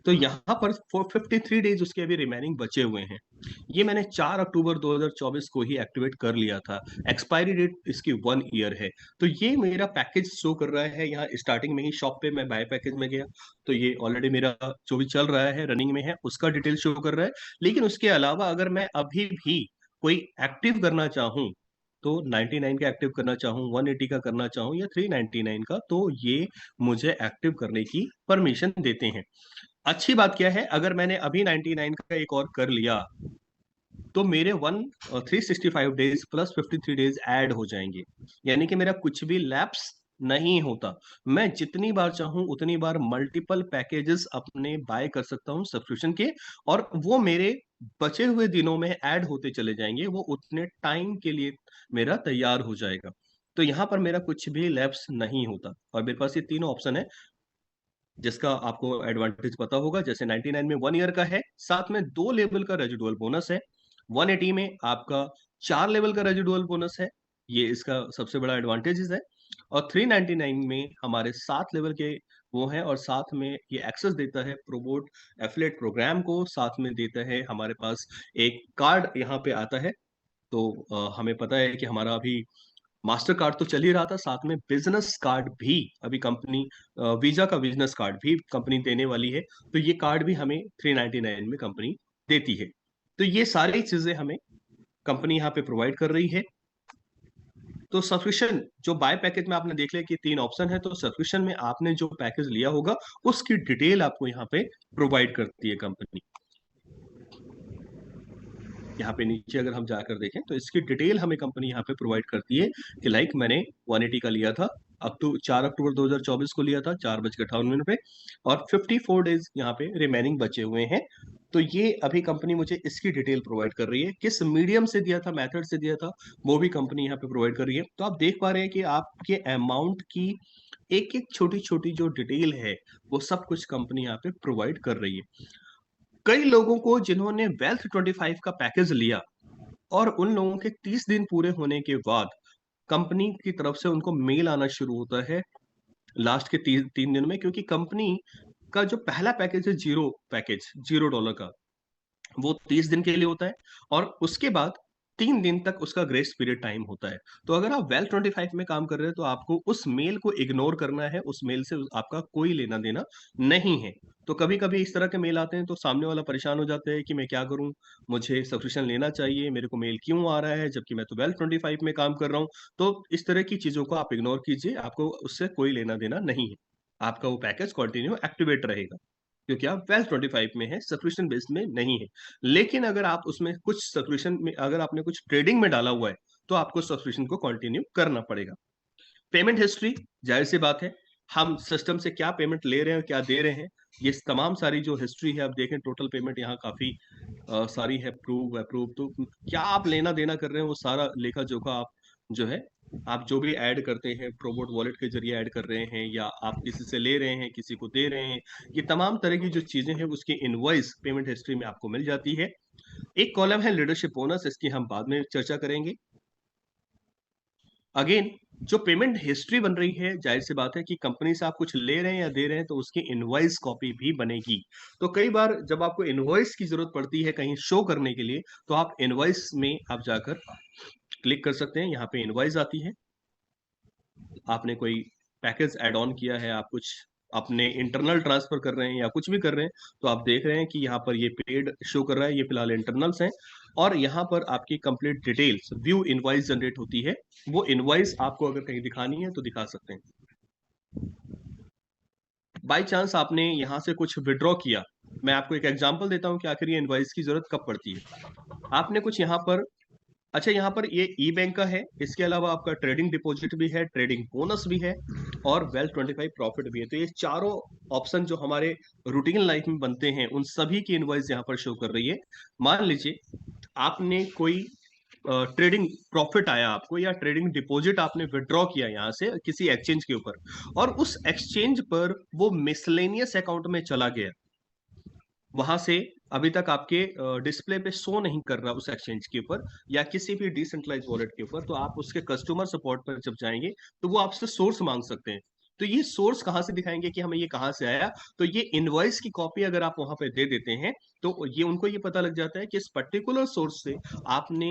तो यहाँ पर 453 डेज उसके अभी रिमेनिंग बचे हुए हैं। ये मैंने 4 अक्टूबर 2024 को ही एक्टिवेट कर लिया था। एक्सपायरी डेट इसकी 1 ईयर है। तो ये मेरा पैकेज शो कर रहा है यहाँ स्टार्टिंग में ही। शॉप पे मैं बाय पैकेज में गया तो ये ऑलरेडी मेरा जो भी चल रहा है, रनिंग में है, उसका डिटेल शो कर रहा है। लेकिन उसके अलावा अगर मैं अभी भी कोई एक्टिव करना चाहूँ, तो 99 का एक्टिव करना चाहूँ, 180 का करना चाहूँ या 399 का, तो ये मुझे एक्टिव करने की परमिशन देते हैं। अच्छी बात क्या है, अगर मैंने अभी 99 का एक और कर लिया तो मेरे 365 डेज प्लस 53 डेज ऐड हो जाएंगे, यानी कि मेरा कुछ भी लैप्स नहीं होता। मैं जितनी बार चाहूँ उतनी बार मल्टीपल पैकेजेस अपने बाय कर सकता हूँ सब्सक्रिप्शन के, और वो मेरे बचे हुए दिनों में ऐड होते चले जाएँगे, वो उतने टाइम के लिए मेरा तैयार हो जाएगा। तो यहाँ पर मेरा कुछ भी लैप्स नहीं होता और मेरे पास ये तीनों ऑप्शन है, जिसका आपको एडवांटेज पता होगा। जैसे 99 में 1 ईयर का है, साथ में 2 लेवल का रेजिडुअल बोनस है। 180 में आपका 4 लेवल का रेजिडुअल बोनस है, ये इसका सबसे बड़ा एडवांटेजेस है। और 399 में हमारे 7 लेवल के वो हैं, और साथ में ये एक्सेस देता है प्रोमोट एफिलिएट प्रोग्राम को, साथ में देता है हमारे पास एक कार्ड यहाँ पे आता है। तो हमें पता है कि हमारा अभी मास्टर कार्ड तो चल ही रहा था, साथ में बिज़नेस कार्ड भी अभी कंपनी वीज़ा का बिज़नेस कार्ड भी कंपनी देने वाली है। तो ये कार्ड भी हमें 399 में कंपनी देती है। तो ये सारी चीज़ें हमें कंपनी यहाँ पे प्रोवाइड कर रही है। तो सब्सक्रिप्शन जो बाय पैकेज में आपने देख लिया कि 3 ऑप्शन है, तो सब्सक्रिप्शन में आपने जो पैकेज लिया होगा, उसकी डिटेल आपको यहाँ पे प्रोवाइड करती है कंपनी। यहाँ पे नीचे अगर हम जाकर देखें तो इसकी डिटेल हमें कंपनी यहाँ पे प्रोवाइड करती है कि लाइक मैंने 180 का लिया था, अब तो 4 अक्टूबर 2024 को लिया था 4:58 पे, और 54 डेज यहाँ पे रिमेनिंग बचे हुए हैं। तो ये अभी कंपनी मुझे इसकी डिटेल प्रोवाइड कर रही है, किस मीडियम से दिया था, मेथड से दिया था, वो भी कंपनी यहाँ पे प्रोवाइड कर रही है। तो आप देख पा रहे हैं कि आपके अमाउंट की एक एक छोटी छोटी जो डिटेल है, वो सब कुछ कंपनी यहाँ पे प्रोवाइड कर रही है। कई लोगों को जिन्होंने वेल्थ 25 का पैकेज लिया और उन लोगों के 30 दिन पूरे होने के बाद कंपनी की तरफ से उनको मेल आना शुरू होता है लास्ट के 3 दिन में, क्योंकि कंपनी का जो पहला पैकेज है जीरो पैकेज, $0 का, वो 30 दिन के लिए होता है, और उसके बाद 3 दिन तक उसका ग्रेस पीरियड टाइम होता है। तो अगर आप वेल 25 में काम कर रहे हैं तो आपको उस मेल को इग्नोर करना है, उस मेल से आपका कोई लेना-देना नहीं है। तो कभी-कभी इस तरह के मेल आते हैं तो सामने वाला परेशान हो जाता है कि मैं क्या करूँ? मुझे सब्सक्रिप्शन लेना चाहिए, मेरे को मेल क्यों आ रहा है जबकि मैं तो वेल 25 में काम कर रहा हूँ। तो इस तरह की चीज़ों को आप इग्नोर कीजिए, आपको उससे कोई लेना-देना नहीं है। आपका वो पैकेज कंटिन्यू एक्टिवेट रहेगा। क्योंकि आप वेल 25 में हैं, सब्सक्रिप्शन बेस्ड में नहीं है। लेकिन अगर आप उसमें कुछ सब्सक्रिप्शन में अगर आपने कुछ ट्रेडिंग में डाला हुआ है, तो आपको सब्सक्रिप्शन को कंटिन्यू करना पड़ेगा। पेमेंट हिस्ट्री, ज़ाहिर-सी बात है, हम सिस्टम से क्या पेमेंट ले रहे हैं और क्या दे रहे हैं, ये तमाम सारी जो हिस्ट्री है, आप देखें टोटल पेमेंट यहाँ काफ़ी सारी है, अप्रूव, अप्रूव, तो क्या आप लेना-देना कर रहे हैं, वो सारा लेखा-जोखा आप जो है, आप जो भी ऐड करते हैं, प्रोमोट वॉलेट के ज़रिए ऐड कर रहे हैं या आप किसी से ले रहे हैं, किसी को दे रहे हैं, ये तमाम तरह की जो चीज़ें हैं, उसकी इनवॉइस पेमेंट हिस्ट्री में आपको मिल जाती है। एक कॉलम है लीडरशिप बोनस, इसकी हम बाद में चर्चा करेंगे। अगेन जो पेमेंट हिस्ट्री बन रही है, ज़ाहिर-सी बात है कि कंपनी से आप कुछ ले रहे हैं या दे रहे हैं तो उसकी इनवॉइस कॉपी भी बनेगी। तो कई बार जब आपको इनवॉइस की ज़रूरत पड़ती है कहीं शो करने के लिए, तो आप इनवॉइस में आप जाकर क्लिक कर सकते हैं, यहाँ पे इनवॉइस आती है। आपने कोई पैकेज ऐड ऑन किया है, आप कुछ अपने इंटरनल ट्रांसफर कर रहे हैं या कुछ भी कर रहे हैं, तो आप देख रहे हैं कि यहाँ पर ये पेड शो कर रहा है, ये फिलहाल इंटरनल्स हैं, और यहाँ पर आपकी complete details view invoice generate होती है। वो इनवॉइस आपको अगर कहीं दिखानी है तो दिखा सकते हैं। बाय चांस आपने यहाँ से कुछ विथड्रॉ किया, मैं आपको एक एग्जांपल देता हूँ कि आखिर ये इनवॉइस की जरूरत कब पड़ती है। आपने कुछ यहाँ पर, अच्छा यहाँ पर ये ई बैंक का है, इसके अलावा आपका ट्रेडिंग डिपॉजिट भी है, ट्रेडिंग बोनस भी है, और वेल्थ 25 प्रॉफिट भी है। तो ये चारों ऑप्शन जो हमारे रूटीन लाइफ में बनते हैं, उन सभी की इनवॉइस यहाँ पर शो कर रही है। मान लीजिए आपने कोई ट्रेडिंग प्रॉफिट आया आपको, या ट्रेडिंग डिपॉजिट आपने विड्रॉ किया यहाँ से किसी एक्सचेंज के ऊपर, और उस एक्सचेंज पर वो मिसलेनियस अकाउंट में चला गया, वहां से अभी तक आपके डिस्प्ले पे शो नहीं कर रहा उस एक्सचेंज के ऊपर या किसी भी डिसेंट्रलाइज वॉलेट के ऊपर, तो आप उसके कस्टमर सपोर्ट पर जब जाएंगे तो वो आपसे सोर्स मांग सकते हैं। तो ये सोर्स कहाँ से दिखाएंगे कि हमें ये कहाँ से आया, तो ये इनवॉइस की कॉपी अगर आप वहां पे दे देते हैं तो ये उनको ये पता लग जाता है कि इस पर्टिकुलर सोर्स से आपने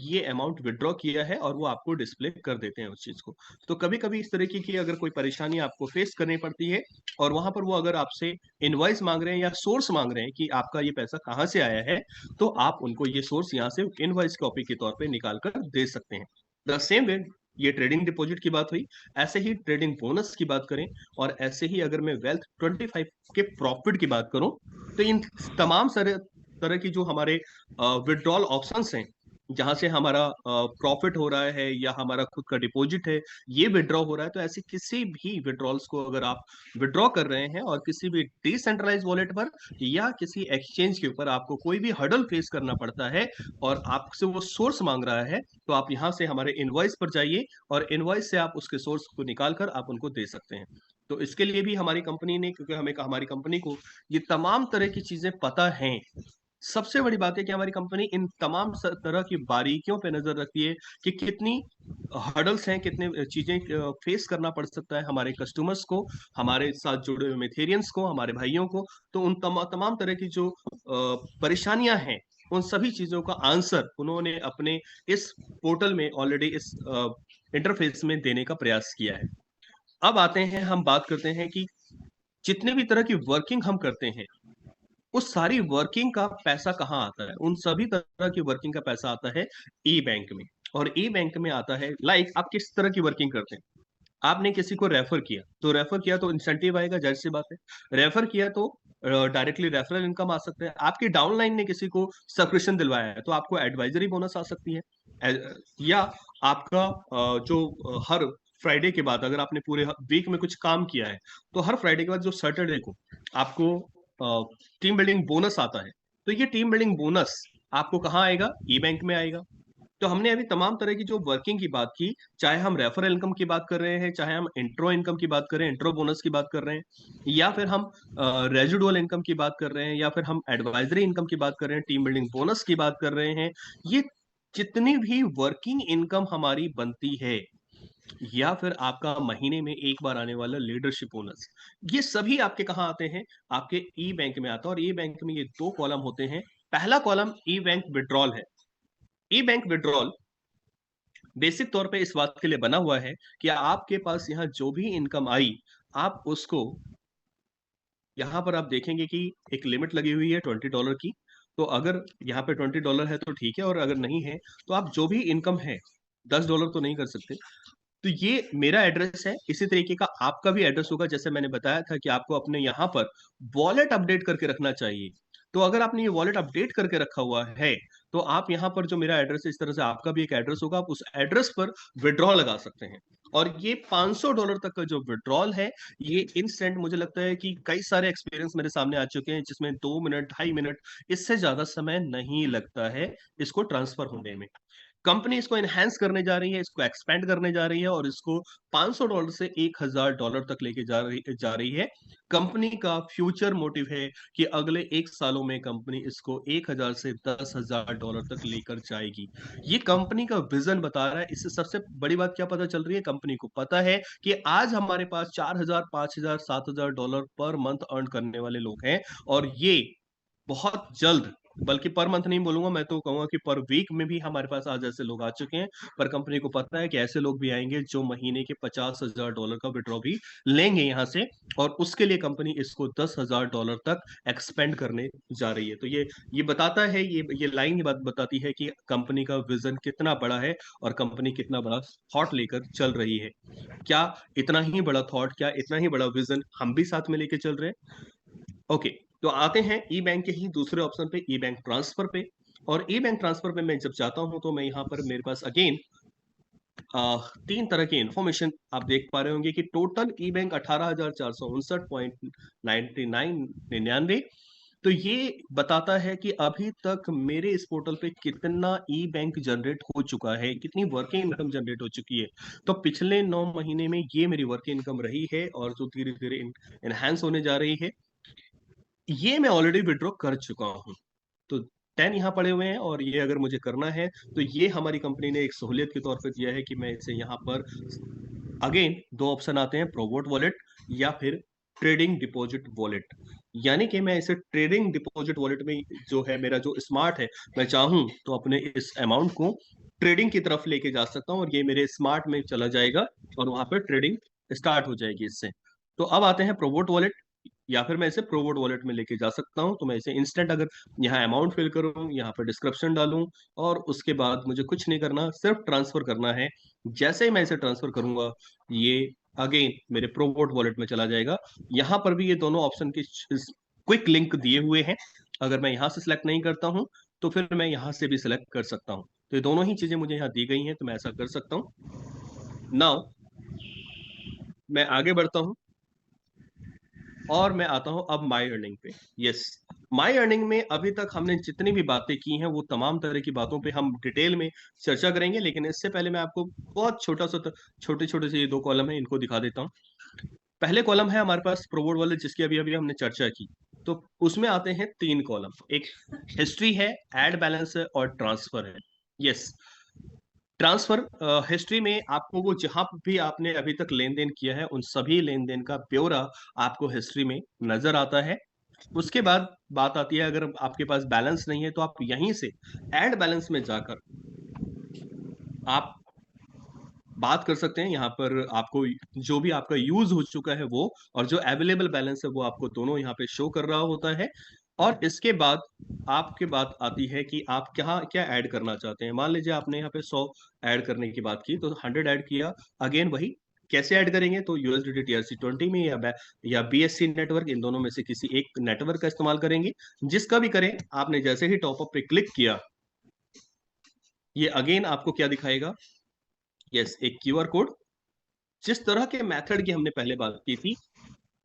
ये अमाउंट विड्रॉ किया है, और वो आपको डिस्प्ले कर देते हैं उस चीज को। तो कभी कभी इस तरीके की अगर कोई परेशानी आपको फेस करनी पड़ती है, और वहां पर वो अगर आपसे इनवॉइस मांग रहे हैं या सोर्स मांग रहे हैं कि आपका ये पैसा कहाँ से आया है, तो आप उनको ये सोर्स यहाँ से इनवॉइस कॉपी के तौर पे निकाल कर दे सकते हैं। द सेम वे, ये ट्रेडिंग डिपॉजिट की बात हुई, ऐसे ही ट्रेडिंग बोनस की बात करें, और ऐसे ही अगर मैं वेल्थ 25 के प्रॉफिट की बात करूं, तो इन तमाम सारे तरह की जो हमारे विड्रॉल ऑप्शंस हैं, जहां से हमारा प्रॉफिट हो रहा है या हमारा खुद का डिपॉजिट है, ये विड्रॉ हो रहा है। तो ऐसे किसी भी विड्रॉल्स को अगर आप विड्रॉ कर रहे हैं और किसी भी डिसेंट्रलाइज वॉलेट पर या किसी एक्सचेंज के ऊपर आपको कोई भी हर्डल फेस करना पड़ता है और आपसे वो सोर्स मांग रहा है, तो आप यहाँ से हमारे इनवॉइस पर जाइए और इनवॉइस से आप उसके सोर्स को निकाल कर आप उनको दे सकते हैं। तो इसके लिए भी हमारी कंपनी ने, क्योंकि हमें हमारी कंपनी को ये तमाम तरह की चीजें पता हैं, सबसे बड़ी बात है कि हमारी कंपनी इन तमाम तरह की बारीकियों पे नजर रखती है कि कितनी हर्डल्स हैं, कितने चीजें फेस करना पड़ सकता है हमारे कस्टमर्स को, हमारे साथ जुड़े हुए मेथेरियंस को, हमारे भाइयों को। तो उन तमाम तरह की जो परेशानियां हैं, उन सभी चीजों का आंसर उन्होंने अपने इस पोर्टल में ऑलरेडी, इस इंटरफेस में देने का प्रयास किया है। अब आते हैं, हम बात करते हैं कि जितने भी तरह की वर्किंग हम करते हैं, उस सारी वर्किंग का पैसा कहाँ आता है? उन सभी तरह की वर्किंग का पैसा आता है ई बैंक में। और ई बैंक में आता है, लाइक आप किस तरह की वर्किंग करते हैं? आपने किसी को रेफर किया, तो रेफर किया तो इंसेंटिव आएगा, जाहिर सी बात है। रेफर किया तो डायरेक्टली रेफरल इनकम आ सकता है। आपकी डाउनलाइन ने किसी को सब्सक्रिप्शन दिलवाया है, तो आपको एडवाइजरी बोनस आ सकती है। या आपका जो हर फ्राइडे के बाद, अगर आपने पूरे वीक में कुछ काम किया है, तो हर फ्राइडे के बाद जो सैटरडे को आपको टीम बिल्डिंग बोनस आता है, तो ये टीम बिल्डिंग बोनस आपको कहाँ आएगा? ई बैंक में आएगा। तो हमने अभी तमाम तरह की जो वर्किंग की बात की, चाहे हम रेफरल इनकम की बात कर रहे हैं, चाहे हम इंट्रो इनकम की बात कर रहे हैं, इंट्रो बोनस की बात कर रहे हैं, या फिर हम रेजिडुअल इनकम की बात कर रहे हैं, या फिर हम एडवाइजरी इनकम की बात कर रहे हैं, टीम बिल्डिंग बोनस की बात कर रहे हैं, ये जितनी भी वर्किंग इनकम हमारी बनती है, या फिर आपका महीने में एक बार आने वाला लीडरशिप बोनस, ये सभी आपके कहाँ आते हैं? आपके ई बैंक में आता है। और ई बैंक में ये दो कॉलम होते हैं। पहला कॉलम ई बैंक विड्रॉल है। ई बैंक विड्रॉल बेसिक तौर पे इस बात के लिए बना हुआ है कि आपके पास यहाँ जो भी इनकम आई, आप उसको, यहाँ पर आप देखेंगे कि एक लिमिट लगी हुई है $20 की। तो अगर यहाँ पे $20 है तो ठीक है, और अगर नहीं है तो आप जो भी इनकम है, $10 तो नहीं कर सकते। तो ये मेरा एड्रेस है। इसी तरीके का आपका भी एड्रेस होगा। जैसे मैंने बताया था कि आपको अपने यहाँ पर वॉलेट अपडेट करके रखना चाहिए। तो अगर आपने ये वॉलेट अपडेट करके रखा हुआ है, तो आप यहाँ पर जो मेरा एड्रेस है, इस तरह से आपका भी एक एड्रेस होगा, आप उस एड्रेस पर विड्रॉ लगा सकते हैं। और ये $500 तक का जो विड्रॉल है, ये इंस्टेंट, मुझे लगता है कि कई सारे एक्सपीरियंस मेरे सामने आ चुके हैं जिसमें 2 मिनट, 2.5 मिनट, इससे ज्यादा समय नहीं लगता है इसको ट्रांसफर होने में। कंपनी इसको एनहांस करने जा रही है, इसको एक्सपेंड करने जा रही है, और इसको $500 से $1,000 तक लेके जा रही है। कंपनी का फ्यूचर मोटिव है कि अगले 1 सालों में कंपनी इसको 1,000 से $10,000 तक लेकर जाएगी। ये कंपनी का विजन बता रहा है। इससे सबसे बड़ी बात क्या पता चल रही है? कंपनी को पता है कि आज हमारे पास 4,000, 5,000, $7,000 पर मंथ अर्न करने वाले लोग हैं, और ये बहुत जल्द, बल्कि पर मंथ नहीं बोलूंगा, मैं तो कहूंगा कि पर वीक में भी हमारे पास आज ऐसे लोग आ चुके हैं। पर कंपनी को पता है कि ऐसे लोग भी आएंगे जो महीने के $50,000 का विड्रॉ भी लेंगे यहाँ से, और उसके लिए कंपनी इसको $10,000 तक एक्सपेंड करने जा रही है। तो ये बताता है, ये लाइन, ये बात बताती है कि कंपनी का विजन कितना बड़ा है और कंपनी कितना बड़ा थॉट लेकर चल रही है। क्या इतना ही बड़ा थॉट, क्या इतना ही बड़ा विजन हम भी साथ में लेके चल रहे हैं? ओके। तो आते हैं ई बैंक के ही दूसरे ऑप्शन पे, ई बैंक ट्रांसफर पे। और ई बैंक ट्रांसफर पे मैं जब जाता हूं, तो मैं यहाँ पर, मेरे पास अगेन 3 तरह की इंफॉर्मेशन आप देख पा रहे होंगे कि टोटल ई बैंक 18,459.99। तो ये बताता है कि अभी तक मेरे इस पोर्टल पे कितना ई बैंक जनरेट हो चुका है, कितनी वर्किंग इनकम जनरेट हो चुकी है। तो पिछले 9 महीने में ये मेरी वर्किंग इनकम रही है, और जो धीरे धीरे इनहेंस होने जा रही है। ये मैं ऑलरेडी विड्रॉ कर चुका हूँ। तो 10 यहाँ पड़े हुए हैं, और ये अगर मुझे करना है, तो ये हमारी कंपनी ने एक सहूलियत के तौर पर दिया है कि मैं इसे यहाँ पर, अगेन 2 ऑप्शन आते हैं, प्रोवोट वॉलेट या फिर ट्रेडिंग डिपॉजिट वॉलेट। यानी कि मैं इसे ट्रेडिंग डिपॉजिट वॉलेट में, जो है मेरा जो स्मार्ट है, मैं चाहूँ तो अपने इस अमाउंट को ट्रेडिंग की तरफ लेके जा सकता हूँ, और ये मेरे स्मार्ट में चला जाएगा और वहां पर ट्रेडिंग स्टार्ट हो जाएगी इससे। तो अब आते हैं प्रोवोट वॉलेट, या फिर मैं इसे प्रोवोट वॉलेट में लेके जा सकता हूं। तो मैं इसे इंस्टेंट, अगर यहाँ अमाउंट फिल करूं, यहाँ पर डिस्क्रिप्शन डालूं, और उसके बाद मुझे कुछ नहीं करना, सिर्फ ट्रांसफर करना है। जैसे ही मैं इसे ट्रांसफर करूंगा, ये अगेन मेरे प्रोवोट वॉलेट में चला जाएगा। यहाँ पर भी ये दोनों ऑप्शन की क्विक लिंक दिए हुए हैं। अगर मैं यहाँ से सिलेक्ट नहीं करता हूँ, तो फिर मैं यहाँ से भी सिलेक्ट कर सकता हूँ। तो ये दोनों ही चीजें मुझे यहाँ दी गई हैं, तो मैं ऐसा कर सकता हूँ। नाउ मैं आगे बढ़ता हूँ और मैं आता हूं अब माई अर्निंग पे। यस, माई अर्निंग में अभी तक हमने जितनी भी बातें की हैं वो तमाम तरह की बातों पे हम डिटेल में चर्चा करेंगे, लेकिन इससे पहले मैं आपको बहुत छोटे छोटे से ये दो कॉलम है, इनको दिखा देता हूँ। पहले कॉलम है हमारे पास प्रोवर्ड वाले, जिसकी अभी अभी हमने चर्चा की। तो उसमें आते हैं तीन कॉलम, एक हिस्ट्री है, एड बैलेंस है और ट्रांसफर है। यस, ट्रांसफर हिस्ट्री में आपको वो जहां भी आपने अभी तक लेन देन किया है उन सभी लेन देन का ब्यौरा आपको हिस्ट्री में नजर आता है। उसके बाद बात आती है, अगर आपके पास बैलेंस नहीं है तो आप यहीं से ऐड बैलेंस में जाकर आप बात कर सकते हैं। यहाँ पर आपको जो भी आपका यूज हो चुका है वो, और जो अवेलेबल बैलेंस है वो आपको दोनों यहाँ पे शो कर रहा होता है। और इसके बाद आपके बात आती है कि आप क्या क्या ऐड करना चाहते हैं। मान लीजिए आपने यहाँ पे 100 ऐड करने की बात की, तो 100 ऐड किया। अगेन वही, कैसे ऐड करेंगे, तो यूएसडीटी TRC20 में या BSC नेटवर्क, इन दोनों में से किसी एक नेटवर्क का इस्तेमाल करेंगे। जिसका भी करें, आपने जैसे ही टॉपअप पे क्लिक किया, ये अगेन आपको क्या दिखाएगा, यस, एक QR कोड। जिस तरह के मेथड की हमने पहले बात की थी,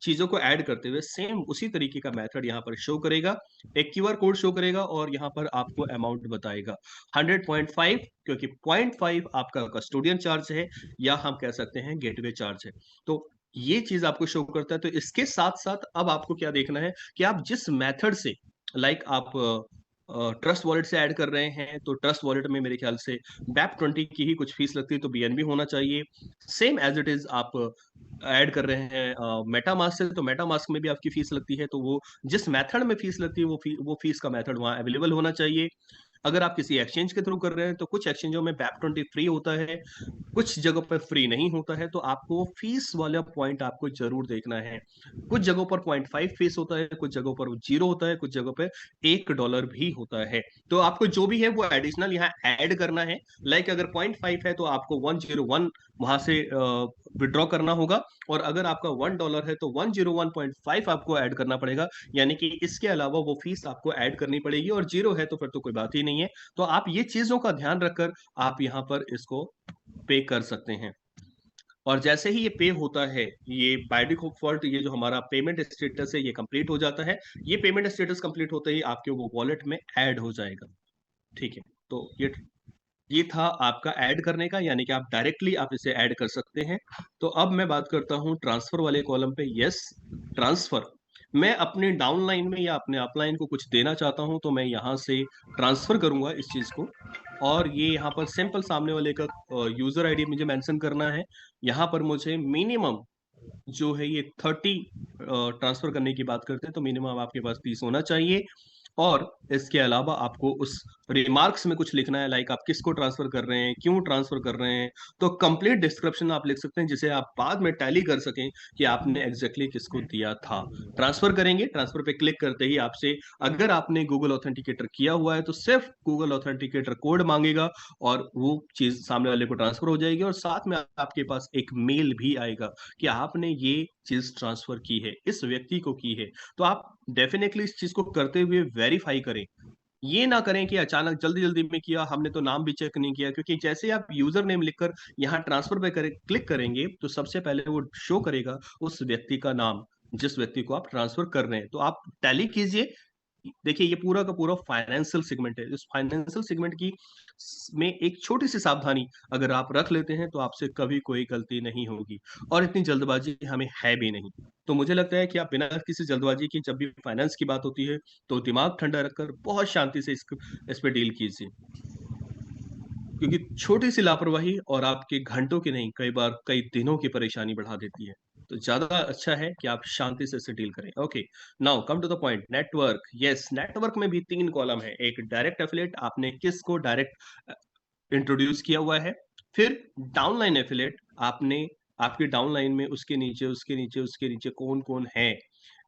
चीजों को ऐड करते हुए, सेम उसी तरीके का मेथड यहाँ पर शो करेगा। एक QR कोड शो करेगा और यहाँ पर आपको अमाउंट बताएगा 100.5, क्योंकि 0.5 आपका कस्टोडियन चार्ज है, या हम कह सकते हैं गेटवे चार्ज है। तो ये चीज आपको शो करता है। तो इसके साथ साथ अब आपको क्या देखना है कि आप जिस मेथड से, लाइक आप ट्रस्ट वॉलेट से ऐड कर रहे हैं, तो ट्रस्ट वॉलेट में मेरे ख्याल से BAP20 की ही कुछ फीस लगती है, तो BNB होना चाहिए। सेम एज इट इज आप ऐड कर रहे हैं मेटामास्क से, तो मेटामास्क में भी आपकी फीस लगती है, तो वो जिस मेथड में फीस लगती है वो फीस का मेथड वहाँ अवेलेबल होना चाहिए। अगर आप किसी एक्सचेंज के थ्रू कर रहे हैं तो कुछ एक्सचेंजों में BAP20 फ्री होता है, कुछ जगहों पर फ्री नहीं होता है, तो आपको फीस वाला पॉइंट आपको जरूर देखना है। कुछ जगहों पर 0.5 फीस होता है, कुछ जगहों पर 0 होता है, कुछ जगहों पर $1 भी होता है। तो आपको जो भी है वो एडिशनल यहाँ ऐड करना है। लाइक अगर 0.5 है तो आपको 101 वहां से विड्रॉ करना होगा, और अगर आपका $1 है तो 101.5 आपको ऐड करना पड़ेगा। यानी कि इसके अलावा वो फीस आपको ऐड करनी पड़ेगी, और 0 है तो फिर तो कोई बात ही नहीं है। तो आप ये चीजों का ध्यान रखकर आप यहाँ पर इसको पे कर सकते हैं। और जैसे ही ये पे होता है, ये बाय डिफॉल्ट ये जो हमारा पेमेंट स्टेटस है ये कंप्लीट हो जाता है। ये पेमेंट स्टेटस कंप्लीट होते ही आपके वो वॉलेट में ऐड हो जाएगा। ठीक है, तो ये था आपका ऐड करने का, यानी कि आप डायरेक्टली आप इसे ऐड कर सकते हैं। तो अब मैं बात करता हूं ट्रांसफर वाले कॉलम पे। यस, ट्रांसफर, मैं अपने डाउनलाइन में या अपने अपलाइन को कुछ देना चाहता हूं, तो मैं यहां से ट्रांसफर करूंगा इस चीज को। और ये यहाँ पर सिंपल सामने वाले का यूजर आईडी मुझे मेंशन करना है। यहाँ पर मुझे मिनिमम जो है ये 30 ट्रांसफर करने की बात करते हैं, तो मिनिमम आपके पास 30 होना चाहिए। और इसके अलावा आपको उस रिमार्क्स में कुछ लिखना है, लाइक आप किसको ट्रांसफर कर रहे हैं, क्यों ट्रांसफर कर रहे हैं। तो कंप्लीट डिस्क्रिप्शन आप लिख सकते हैं, जिसे आप बाद में टैली कर सकें कि आपने एग्जैक्टली किसको दिया था। ट्रांसफर करेंगे, ट्रांसफर पे क्लिक करते ही आपसे, अगर आपने गूगल ऑथेंटिकेटर किया हुआ है तो सिर्फ गूगल ऑथेंटिकेटर कोड मांगेगा, और वो चीज सामने वाले को ट्रांसफर हो जाएगी, और साथ में आपके पास एक मेल भी आएगा कि आपने ये चीज ट्रांसफर की है, इस व्यक्ति को की है। तो आप डेफिनेटली इस चीज को करते हुए वेरीफाई करें। ये ना करें कि अचानक जल्दी जल्दी में किया, हमने तो नाम भी चेक नहीं किया, क्योंकि जैसे आप यूजर नेम लिखकर यहाँ ट्रांसफर पे क्लिक करेंगे तो सबसे पहले वो शो करेगा उस व्यक्ति का नाम, जिस व्यक्ति को आप ट्रांसफर कर रहे हैं। तो आप टैली कीजिए। देखिए, ये पूरा का पूरा फाइनेंशियल सेगमेंट है। इस फाइनेंशियल सेगमेंट की में एक छोटी सी सावधानी अगर आप रख लेते हैं तो आपसे कभी कोई गलती नहीं होगी, और इतनी जल्दबाजी हमें है भी नहीं। तो मुझे लगता है कि आप बिना किसी जल्दबाजी के जब भी फाइनेंस की बात होती है तो दिमाग ठंडा रखकर बहुत शांति से इस पे डील कीजिए, क्योंकि छोटी सी लापरवाही और आपके घंटों की नहीं, कई बार कई दिनों की परेशानी बढ़ा देती है। तो ज्यादा अच्छा है कि आप शांति से इसे डील करें। Okay, now come to the point. Network, yes, network में भी तीन कॉलम है। एक डायरेक्ट एफिलिएट, आपने किसको डायरेक्ट इंट्रोड्यूस किया हुआ है। फिर डाउनलाइन एफिलिएट, आपने आपके डाउनलाइन में उसके नीचे उसके नीचे उसके नीचे कौन कौन है।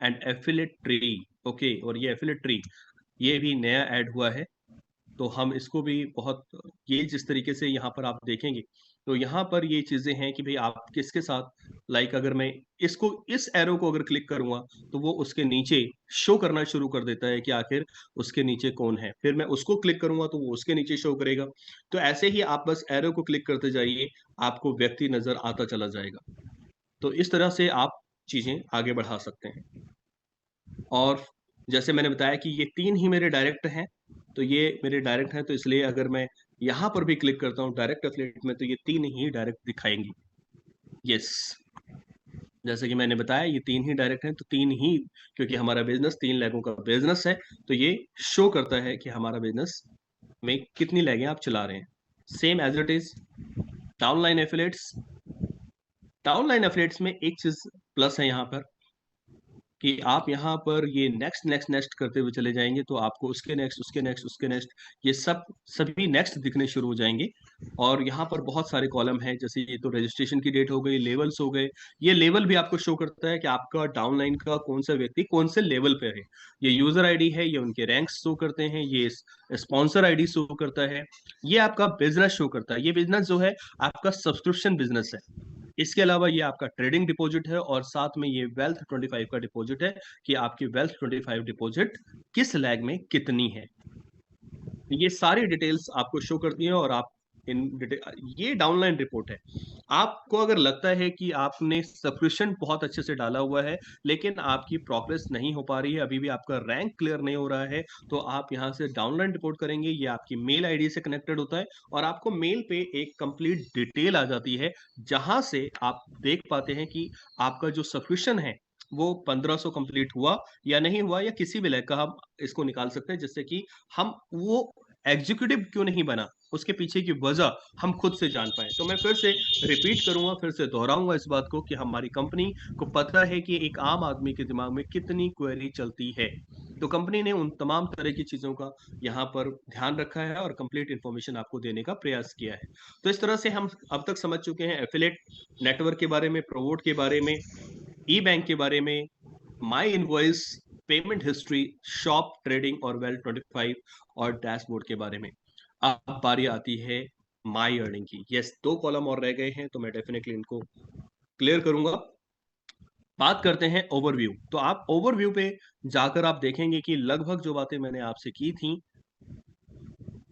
एंड एफिलिएट ट्री, ओके, और ये एफिलिएट ट्री ये भी नया ऐड हुआ है। तो हम इसको भी बहुत, ये जिस तरीके से यहाँ पर आप देखेंगे, तो यहाँ पर ये चीजें हैं कि भाई आप किसके साथ, लाइक अगर मैं इसको, इस एरो को अगर क्लिक करूंगा तो वो उसके नीचे शो करना शुरू कर देता है कि आखिर उसके नीचे कौन है। फिर मैं उसको क्लिक करूंगा तो वो उसके नीचे शो करेगा। तो ऐसे ही आप बस एरो को क्लिक करते जाइए, आपको व्यक्ति नजर आता चला जाएगा। तो इस तरह से आप चीजें आगे बढ़ा सकते हैं। और जैसे मैंने बताया कि ये 3 ही मेरे डायरेक्ट हैं, तो ये मेरे डायरेक्ट हैं, तो इसलिए अगर मैं यहाँ पर भी क्लिक करता हूँ डायरेक्ट एफिलिएट में, तो ये 3 ही डायरेक्ट दिखाएंगी। यस, जैसे कि मैंने बताया ये 3 ही डायरेक्ट हैं, तो 3 ही, क्योंकि हमारा बिजनेस 3 लैगों का बिजनेस है, तो ये शो करता है कि हमारा बिजनेस में कितनी लैगें आप चला रहे हैं। Same as it is downline affiliates. Downline affiliates में एक चीज प्लस है यहाँ पर, कि आप यहाँ पर ये नेक्स्ट नेक्स्ट नेक्स्ट करते हुए चले जाएंगे, तो आपको उसके नेक्स्ट, उसके नेक्स्ट, उसके नेक्स्ट, ये सब सभी नेक्स्ट दिखने शुरू हो जाएंगे। और यहाँ पर बहुत सारे कॉलम हैं, जैसे ये तो रजिस्ट्रेशन की डेट हो गई, लेवल्स हो गए। ये लेवल भी आपको शो करता है कि आपका डाउनलाइन का कौन सा व्यक्ति कौन से लेवल पे है। ये यूजर आईडी है, ये उनके रैंक्स शो करते हैं, ये स्पॉन्सर आईडी शो करता है, ये आपका बिजनेस शो करता है। ये बिजनेस जो है आपका सब्सक्रिप्शन बिजनेस है। इसके अलावा ये आपका ट्रेडिंग डिपॉजिट है, और साथ में ये वेल्थ 25 का डिपॉजिट है, कि आपकी वेल्थ 25 डिपॉजिट किस लैग में कितनी है। ये सारी डिटेल्स आपको शो करती हैं, और आप ये डाउनलाइन रिपोर्ट है। आपको अगर लगता है कि आपने सब्सक्रिप्शन बहुत अच्छे से डाला हुआ है, लेकिन आपकी प्रोग्रेस नहीं हो पा रही है, अभी भी आपका रैंक क्लियर नहीं हो रहा है, तो आप यहाँ से डाउनलाइन रिपोर्ट करेंगे। ये आपकी मेल आईडी से कनेक्टेड होता है, और आपको मेल पे एक कंप्लीट डिटेल आ जाती है, जहां से आप देख पाते हैं कि आपका जो सब्सक्रिप्शन है वो 1500 कंप्लीट हुआ या नहीं हुआ, या किसी भी लैग का हम इसको निकाल सकते हैं, जिससे कि हम वो एग्जीक्यूटिव क्यों नहीं बना, उसके पीछे की वजह हम खुद से जान पाए। तो मैं फिर से रिपीट करूंगा, फिर से दोहराऊंगा इस बात को, कि हमारी कंपनी को पता है कि एक आम आदमी के दिमाग में कितनी क्वेरी चलती है। तो कंपनी ने उन तमाम तरह की चीजों का यहाँ पर ध्यान रखा है, और कंप्लीट इंफॉर्मेशन आपको देने का प्रयास किया है। तो इस तरह से हम अब तक समझ चुके हैं एफिलेट नेटवर्क के बारे में, प्रोमोट के बारे में, ई बैंक के बारे में, my invoice, payment history, shop, trading और वेल 25 और डैशबोर्ड के बारे में। अब बारी आती है माई अर्निंग की। यस, 2 कॉलम और रह गए हैं, तो मैं डेफिनेटली इनको क्लियर करूंगा। बात करते हैं ओवरव्यू। तो आप ओवरव्यू पे जाकर आप देखेंगे कि लगभग जो बातें मैंने आपसे की थी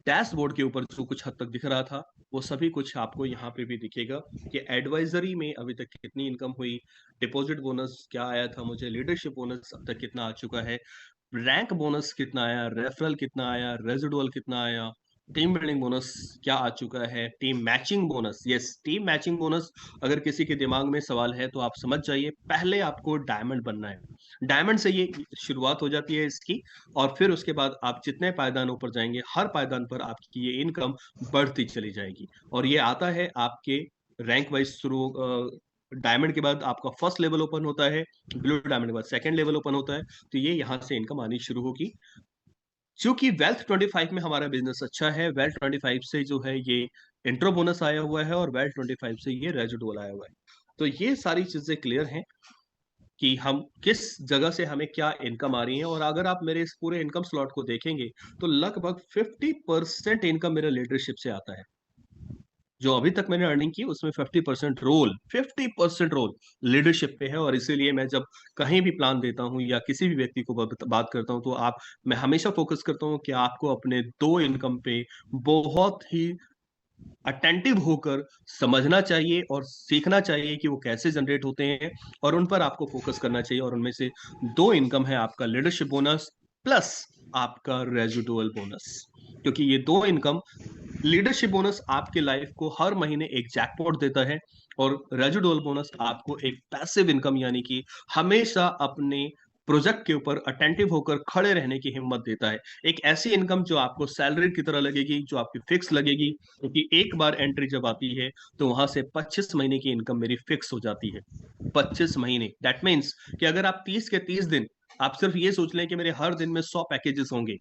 डैशबोर्ड के ऊपर, जो कुछ हद तक दिख रहा था, वो सभी कुछ आपको यहाँ पे भी दिखेगा, कि एडवाइजरी में अभी तक कितनी इनकम हुई, डिपॉजिट बोनस क्या आया था मुझे, लीडरशिप बोनस अब तक कितना आ चुका है, रैंक बोनस कितना आया, रेफरल कितना आया, रेजिडुअल कितना आया, टीम बिल्डिंग बोनस क्या आ चुका है, team matching bonus. Yes, team matching bonus, अगर किसी के दिमाग में सवाल है तो आप समझ जाइए, पहले आपको डायमंड बनना है। डायमंड से ये शुरुआत हो जाती है इसकी, और फिर उसके बाद आप जितने पायदानों पर जाएंगे, हर पायदान पर आपकी ये इनकम बढ़ती चली जाएगी। और ये आता है आपके रैंक वाइज शुरू। डायमंड के बाद आपका फर्स्ट लेवल ओपन होता है, ब्लू डायमंड के बाद सेकंड लेवल ओपन होता है, तो ये यहाँ से इनकम आनी शुरू होगी। क्योंकि वेल्थ 25 में हमारा बिजनेस अच्छा है, वेल्थ 25 से जो है ये इंट्रो बोनस आया हुआ है, और वेल्थ 25 से ये रेजिडुअल आया हुआ है। तो ये सारी चीजें क्लियर हैं कि हम किस जगह से हमें क्या इनकम आ रही है। और अगर आप मेरे इस पूरे इनकम स्लॉट को देखेंगे, तो लगभग 50% इनकम मेरे लीडरशिप से आता है। जो अभी तक मैंने अर्निंग की उसमें 50% रोल लीडरशिप पे है। और इसीलिए मैं जब कहीं भी प्लान देता हूं या किसी भी व्यक्ति को बात करता हूं, तो मैं हमेशा फोकस करता हूं कि आपको अपने 2 इनकम पे बहुत ही अटेंटिव होकर समझना चाहिए, और सीखना चाहिए कि वो कैसे जनरेट होते हैं, और उन पर आपको फोकस करना चाहिए। और उनमें से 2 इनकम है, आपका लीडरशिप बोनस प्लस आपका रेजिडुअल बोनस। क्योंकि ये 2 इनकम, लीडरशिप बोनस आपके लाइफ को हर महीने एक जैकपॉट देता है, और रेजिडुअल बोनस आपको एक पैसिव इनकम, यानी कि हमेशा अपने प्रोजेक्ट के ऊपर अटेंटिव होकर खड़े रहने की हिम्मत देता है। एक ऐसी इनकम जो आपको सैलरी की तरह लगेगी, जो आपकी फिक्स लगेगी, क्योंकि एक बार एंट्री जब आती है तो वहां से 25 महीने की इनकम मेरी फिक्स हो जाती है। 25 महीने, दैट मीन्स कि अगर आप 30 के 30 दिन, आप सिर्फ ये सोच लें कि मेरे हर दिन में 100 पैकेजेस होंगे,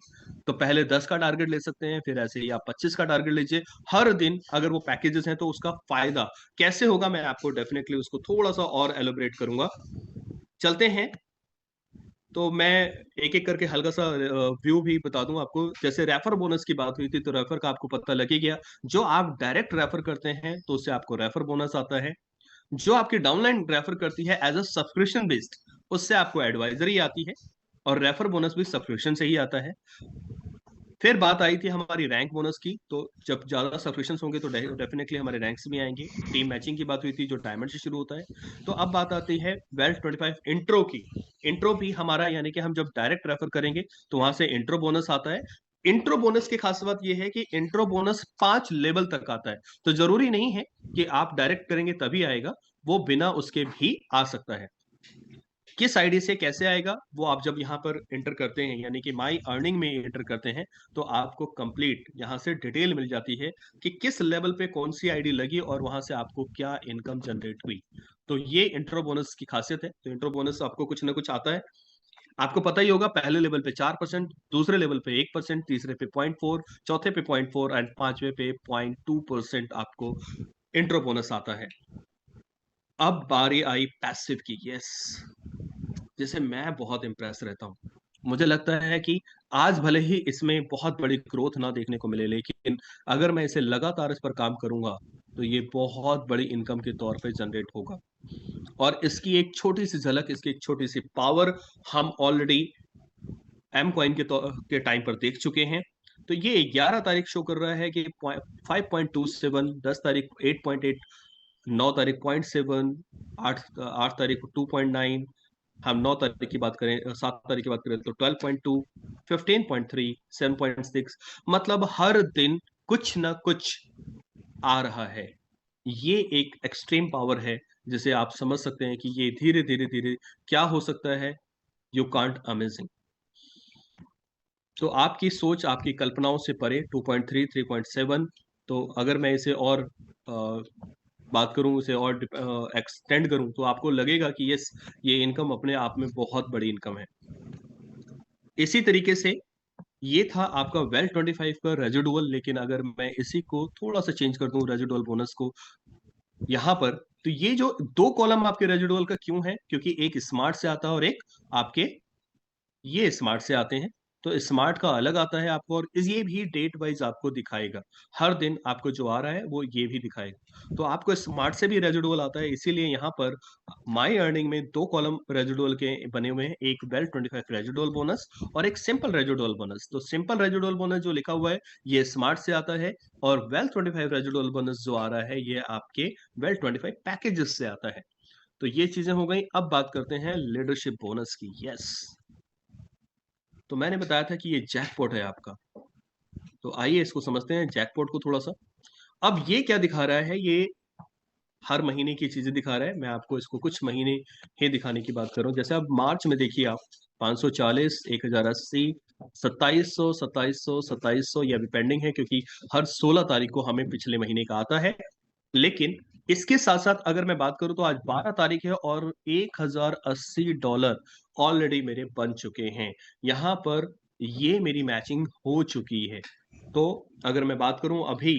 तो पहले 10 का टारगेट ले सकते हैं, फिर ऐसे ही आप 25 का टारगेट लीजिए। हर दिन अगर वो पैकेजेस हैं, तो उसका फायदा कैसे होगा, मैं आपको डेफिनेटली उसको थोड़ा सा और एलोबरेट करूंगा। चलते हैं तो मैं एक एक करके हल्का सा व्यू भी बता दूं आपको। जैसे रेफर बोनस की बात हुई थी, तो रेफर का आपको पता लग ही गया। जो आप डायरेक्ट रेफर करते हैं तो उससे आपको रेफर बोनस आता है। जो आपकी डाउनलाइन रेफर करती है एज अ सब्सक्रिप्शन बेस्ड, उससे आपको एडवाइजरी आती है। और रेफर बोनस भी सब्सक्रिप्शन से ही आता है। फिर बात आई थी हमारी रैंक बोनस की, तो जब ज्यादा सब्सक्रिप्शन होंगे तो डेफिनेटली हमारे रैंक्स भी आएंगे। टीम मैचिंग की बात हुई थी जो डायमंड से शुरू होता है। तो अब बात आती है वेल्थ 25 इंट्रो की। इंट्रो भी हमारा, यानी कि हम जब डायरेक्ट रेफर करेंगे तो वहां से इंट्रो बोनस आता है। इंट्रो बोनस की खास बात यह है कि इंट्रो बोनस 5 लेवल तक आता है। तो जरूरी नहीं है कि आप डायरेक्ट करेंगे तभी आएगा, वो बिना उसके भी आ सकता है। किस आईडी से कैसे आएगा वो आप जब यहाँ पर एंटर करते हैं, यानी कि माई अर्निंग में एंटर करते हैं, तो आपको कंप्लीट यहाँ से डिटेल मिल जाती है कि किस लेवल पे कौन सी आईडी लगी और वहां से आपको क्या इनकम जनरेट हुई। तो ये इंट्रो बोनस की खासियत है। तो इंट्रो बोनस आपको कुछ ना कुछ आता है। आपको पता ही होगा, पहले लेवल पे 4%, दूसरे लेवल पे 1%, तीसरे पे 0.4, चौथे पे 0.4 एंड पांचवे पे 0.2% आपको इंट्रो बोनस आता है। अब बारी आई पैसिव की। यस, जिसे मैं बहुत इंप्रेस रहता हूँ। मुझे लगता है कि आज भले ही इसमें बहुत बड़ी ग्रोथ ना देखने को मिले, लेकिन अगर मैं इसे लगातार इस पर काम करूंगा तो ये बहुत बड़ी इनकम के तौर पे जनरेट होगा। और इसकी एक छोटी सी झलक, इसकी एक छोटी सी पावर हम ऑलरेडी एम कॉइन के टाइम पर देख चुके हैं। तो ये 11 तारीख शो कर रहा है कि 5.27, 10 तारीख 8.8, 9 तारीख 0.7, 8 तारीख को 2.9, हम 9 तारीख की बात करें, 7 तारीख की बात करें तो 12.2, 15.3, 7.6। मतलब हर दिन कुछ ना कुछ आ रहा है। ये एक एक्सट्रीम पावर है, जिसे आप समझ सकते हैं कि ये धीरे धीरे धीरे क्या हो सकता है। You can't amazing. तो आपकी सोच, आपकी कल्पनाओं से परे 2.3, 3.7। तो अगर मैं इसे और बात करूं, इसे और एक्सटेंड करूं, तो आपको लगेगा कि यस, ये इनकम अपने आप में बहुत बड़ी इनकम है। इसी तरीके से ये था आपका वेल 25 का रेजिडुअल। लेकिन अगर मैं इसी को थोड़ा सा चेंज कर दूं, रेजिडुअल बोनस को यहां पर, तो ये जो दो कॉलम आपके रेजिडुअल का क्यों है, क्योंकि एक स्मार्ट से आता है और एक आपके ये स्मार्ट से आते हैं। तो स्मार्ट का अलग आता है आपको, और ये भी डेट वाइज आपको दिखाएगा। हर दिन आपको जो आ रहा है वो ये भी दिखाएगा। तो आपको स्मार्ट से भी रेजिडुअल आता है, इसीलिए यहाँ पर माई अर्निंग में दो कॉलम रेजिडुअल के बने हुए हैं, एक वेल 25 रेजिडुअल बोनस और एक सिंपल रेजिडुअल बोनस। तो सिंपल रेजिडुअल बोनस जो लिखा हुआ है ये स्मार्ट से आता है, और वेल 25 रेजिडुअल बोनस जो आ रहा है ये आपके वेल 25 पैकेजेस से आता है। तो ये चीजें हो गई। अब बात करते हैं लीडरशिप बोनस की। यस, तो मैंने बताया था कि ये जैकपॉट है आपका। तो आइए इसको समझते हैं जैकपॉट को थोड़ा सा। अब ये क्या दिखा रहा है, ये हर महीने की चीजें दिखा रहा है। मैं आपको इसको कुछ महीने ही दिखाने की बात कर रहा हूँ। जैसे अब मार्च में देखिए आप, 540, 1080, 2700, 2700, 2700, ये अभी पेंडिंग है क्योंकि हर 16 तारीख को हमें पिछले महीने का आता है। लेकिन इसके साथ साथ अगर मैं बात करूं तो आज 12 तारीख है और $1080 ऑलरेडी मेरे बन चुके हैं। यहां पर ये मेरी मैचिंग हो चुकी है। तो अगर मैं बात करूं अभी,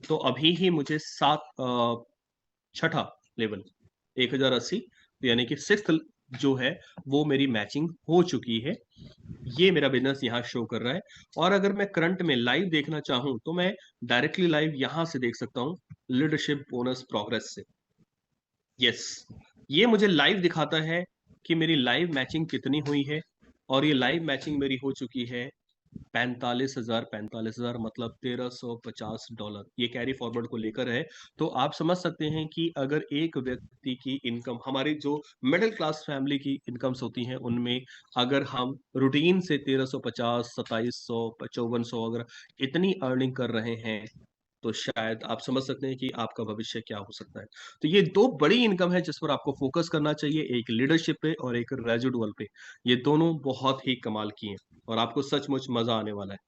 तो अभी ही मुझे छठा लेवल 1080, तो यानी कि सिक्स्थ जो है वो मेरी मैचिंग हो चुकी है। ये मेरा बिजनेस यहाँ शो कर रहा है। और अगर मैं करंट में लाइव देखना चाहूं तो मैं डायरेक्टली लाइव यहां से देख सकता हूं, लीडरशिप बोनस प्रोग्रेस से। यस, ये मुझे लाइव दिखाता है कि मेरी लाइव मैचिंग कितनी हुई है। और ये लाइव मैचिंग मेरी हो चुकी है 45,000, 45,000 मतलब $1,350। ये कैरी फॉरवर्ड को लेकर है। तो आप समझ सकते हैं कि अगर एक व्यक्ति की इनकम, हमारी जो मिडिल क्लास फैमिली की इनकम्स होती हैं उनमें, अगर हम रूटीन से 1,350, 2,700, 5,400 अगर इतनी अर्निंग कर रहे हैं, तो शायद आप समझ सकते हैं कि आपका भविष्य क्या हो सकता है। तो ये दो बड़ी इनकम है जिस पर आपको फोकस करना चाहिए, एक लीडरशिप पे और एक रेजिडुअल पे। ये दोनों बहुत ही कमाल की हैं और आपको सचमुच मजा आने वाला है।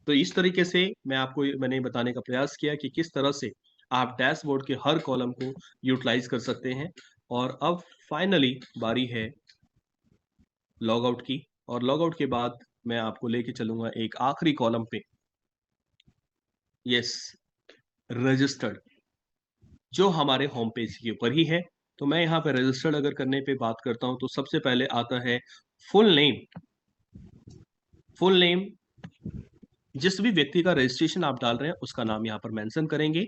तो इस तरीके से मैंने बताने का प्रयास किया कि किस तरह से आप डैशबोर्ड के हर कॉलम को यूटिलाइज कर सकते हैं। और अब फाइनली बारी है लॉग आउट की। और लॉग आउट के बाद मैं आपको लेके चलूंगा एक आखिरी कॉलम पे। यस, रजिस्टर्ड, जो हमारे होम पेज के ऊपर ही है। तो मैं यहाँ पे रजिस्टर्ड अगर करने पे बात करता हूँ तो सबसे पहले आता है फुल नेम, जिस भी व्यक्ति का रजिस्ट्रेशन आप डाल रहे हैं उसका नाम यहाँ पर मेंशन करेंगे,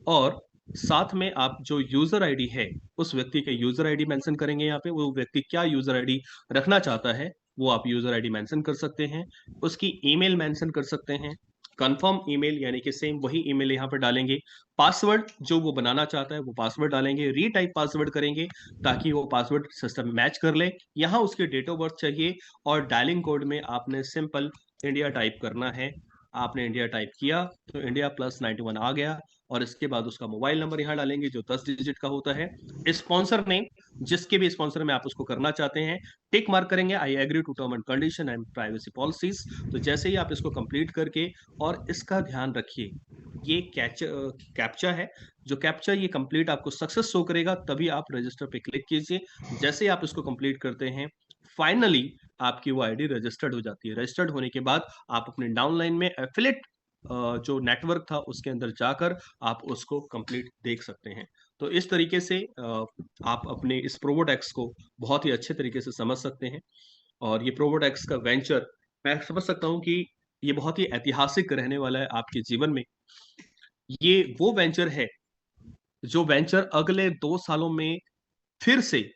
और साथ में आप जो यूजर आईडी है उस व्यक्ति के यूजर आईडी मेंशन करेंगे। यहाँ पे वो व्यक्ति क्या यूजर आईडी रखना चाहता है वो आप यूजर आईडी मेंशन कर सकते हैं। उसकी ईमेल मेंशन कर सकते हैं, कंफर्म ईमेल यानी कि सेम वही ईमेल यहाँ पर डालेंगे। पासवर्ड जो वो बनाना चाहता है वो पासवर्ड डालेंगे, रीटाइप पासवर्ड करेंगे ताकि वो पासवर्ड सिस्टम मैच कर ले। यहाँ उसके डेट ऑफ बर्थ चाहिए, और डायलिंग कोड में आपने सिंपल इंडिया टाइप करना है। आपने इंडिया टाइप किया तो इंडिया +91 आ गया, और इसके बाद उसका मोबाइल नंबर यहाँ डालेंगे जो 10 डिजिट का होता है। स्पॉन्सर नेम, जिसके भी स्पॉन्सर में आप उसको करना चाहते हैं, टिक मार्क करेंगे I agree to term and condition and privacy policies. तो जैसे ही आप इसको कंप्लीट करके, और इसका ध्यान रखिए ये कैप्चा है, जो कैप्चा ये कंप्लीट आपको सक्सेस शो करेगा तभी आप रजिस्टर पे क्लिक कीजिए। जैसे ही आप इसको कंप्लीट करते हैं, फाइनली आपकी वो आईडी रजिस्टर्ड हो जाती है। रजिस्टर्ड होने के बाद आप अपने डाउनलाइन में एफिलिएट जो नेटवर्क था उसके अंदर जाकर आप उसको कंप्लीट देख सकते हैं। तो इस तरीके से आप अपने इस प्रोवोटेक्स को बहुत ही अच्छे तरीके से समझ सकते हैं। और ये प्रोवोटेक्स का वेंचर मैं समझ सकता हूँ कि ये बहुत ही ऐतिहासिक रहने वाला है आपके जीवन में। ये वो वेंचर है जो वेंचर अगले 2 सालों में फिर से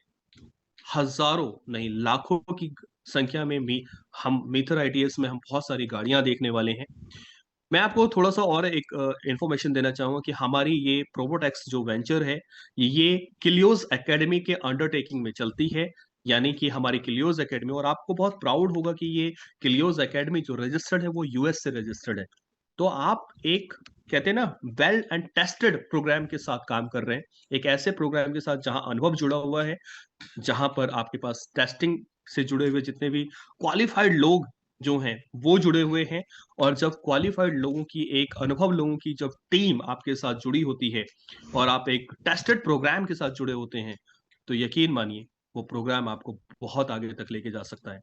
हजारों नहीं लाखों की संख्या में भी हम मीथर आईटीएस में हम बहुत सारी गाड़ियां देखने वाले हैं। मैं आपको थोड़ा सा और एक इंफॉर्मेशन देना चाहूंगा कि हमारी ये प्रोबोटेक्स जो वेंचर है ये किलियोज एकेडमी के अंडरटेकिंग में चलती है। यानी कि हमारी किलियोज एकेडमी, और आपको बहुत प्राउड होगा कि ये किलियोज एकेडमी जो रजिस्टर्ड है वो यूएस से रजिस्टर्ड है। तो आप एक कहते हैं ना वेल एंड टेस्टेड प्रोग्राम के साथ काम कर रहे हैं, एक ऐसे प्रोग्राम के साथ जहां अनुभव जुड़ा हुआ है, जहां पर आपके पास टेस्टिंग से जुड़े हुए जितने भी क्वालिफाइड लोग जो हैं वो जुड़े हुए हैं। और जब क्वालिफाइड लोगों की एक अनुभव लोगों की जब टीम आपके साथ जुड़ी होती है और आप एक टेस्टेड प्रोग्राम के साथ जुड़े होते हैं, तो यकीन मानिए वो प्रोग्राम आपको बहुत आगे तक लेके जा सकता है।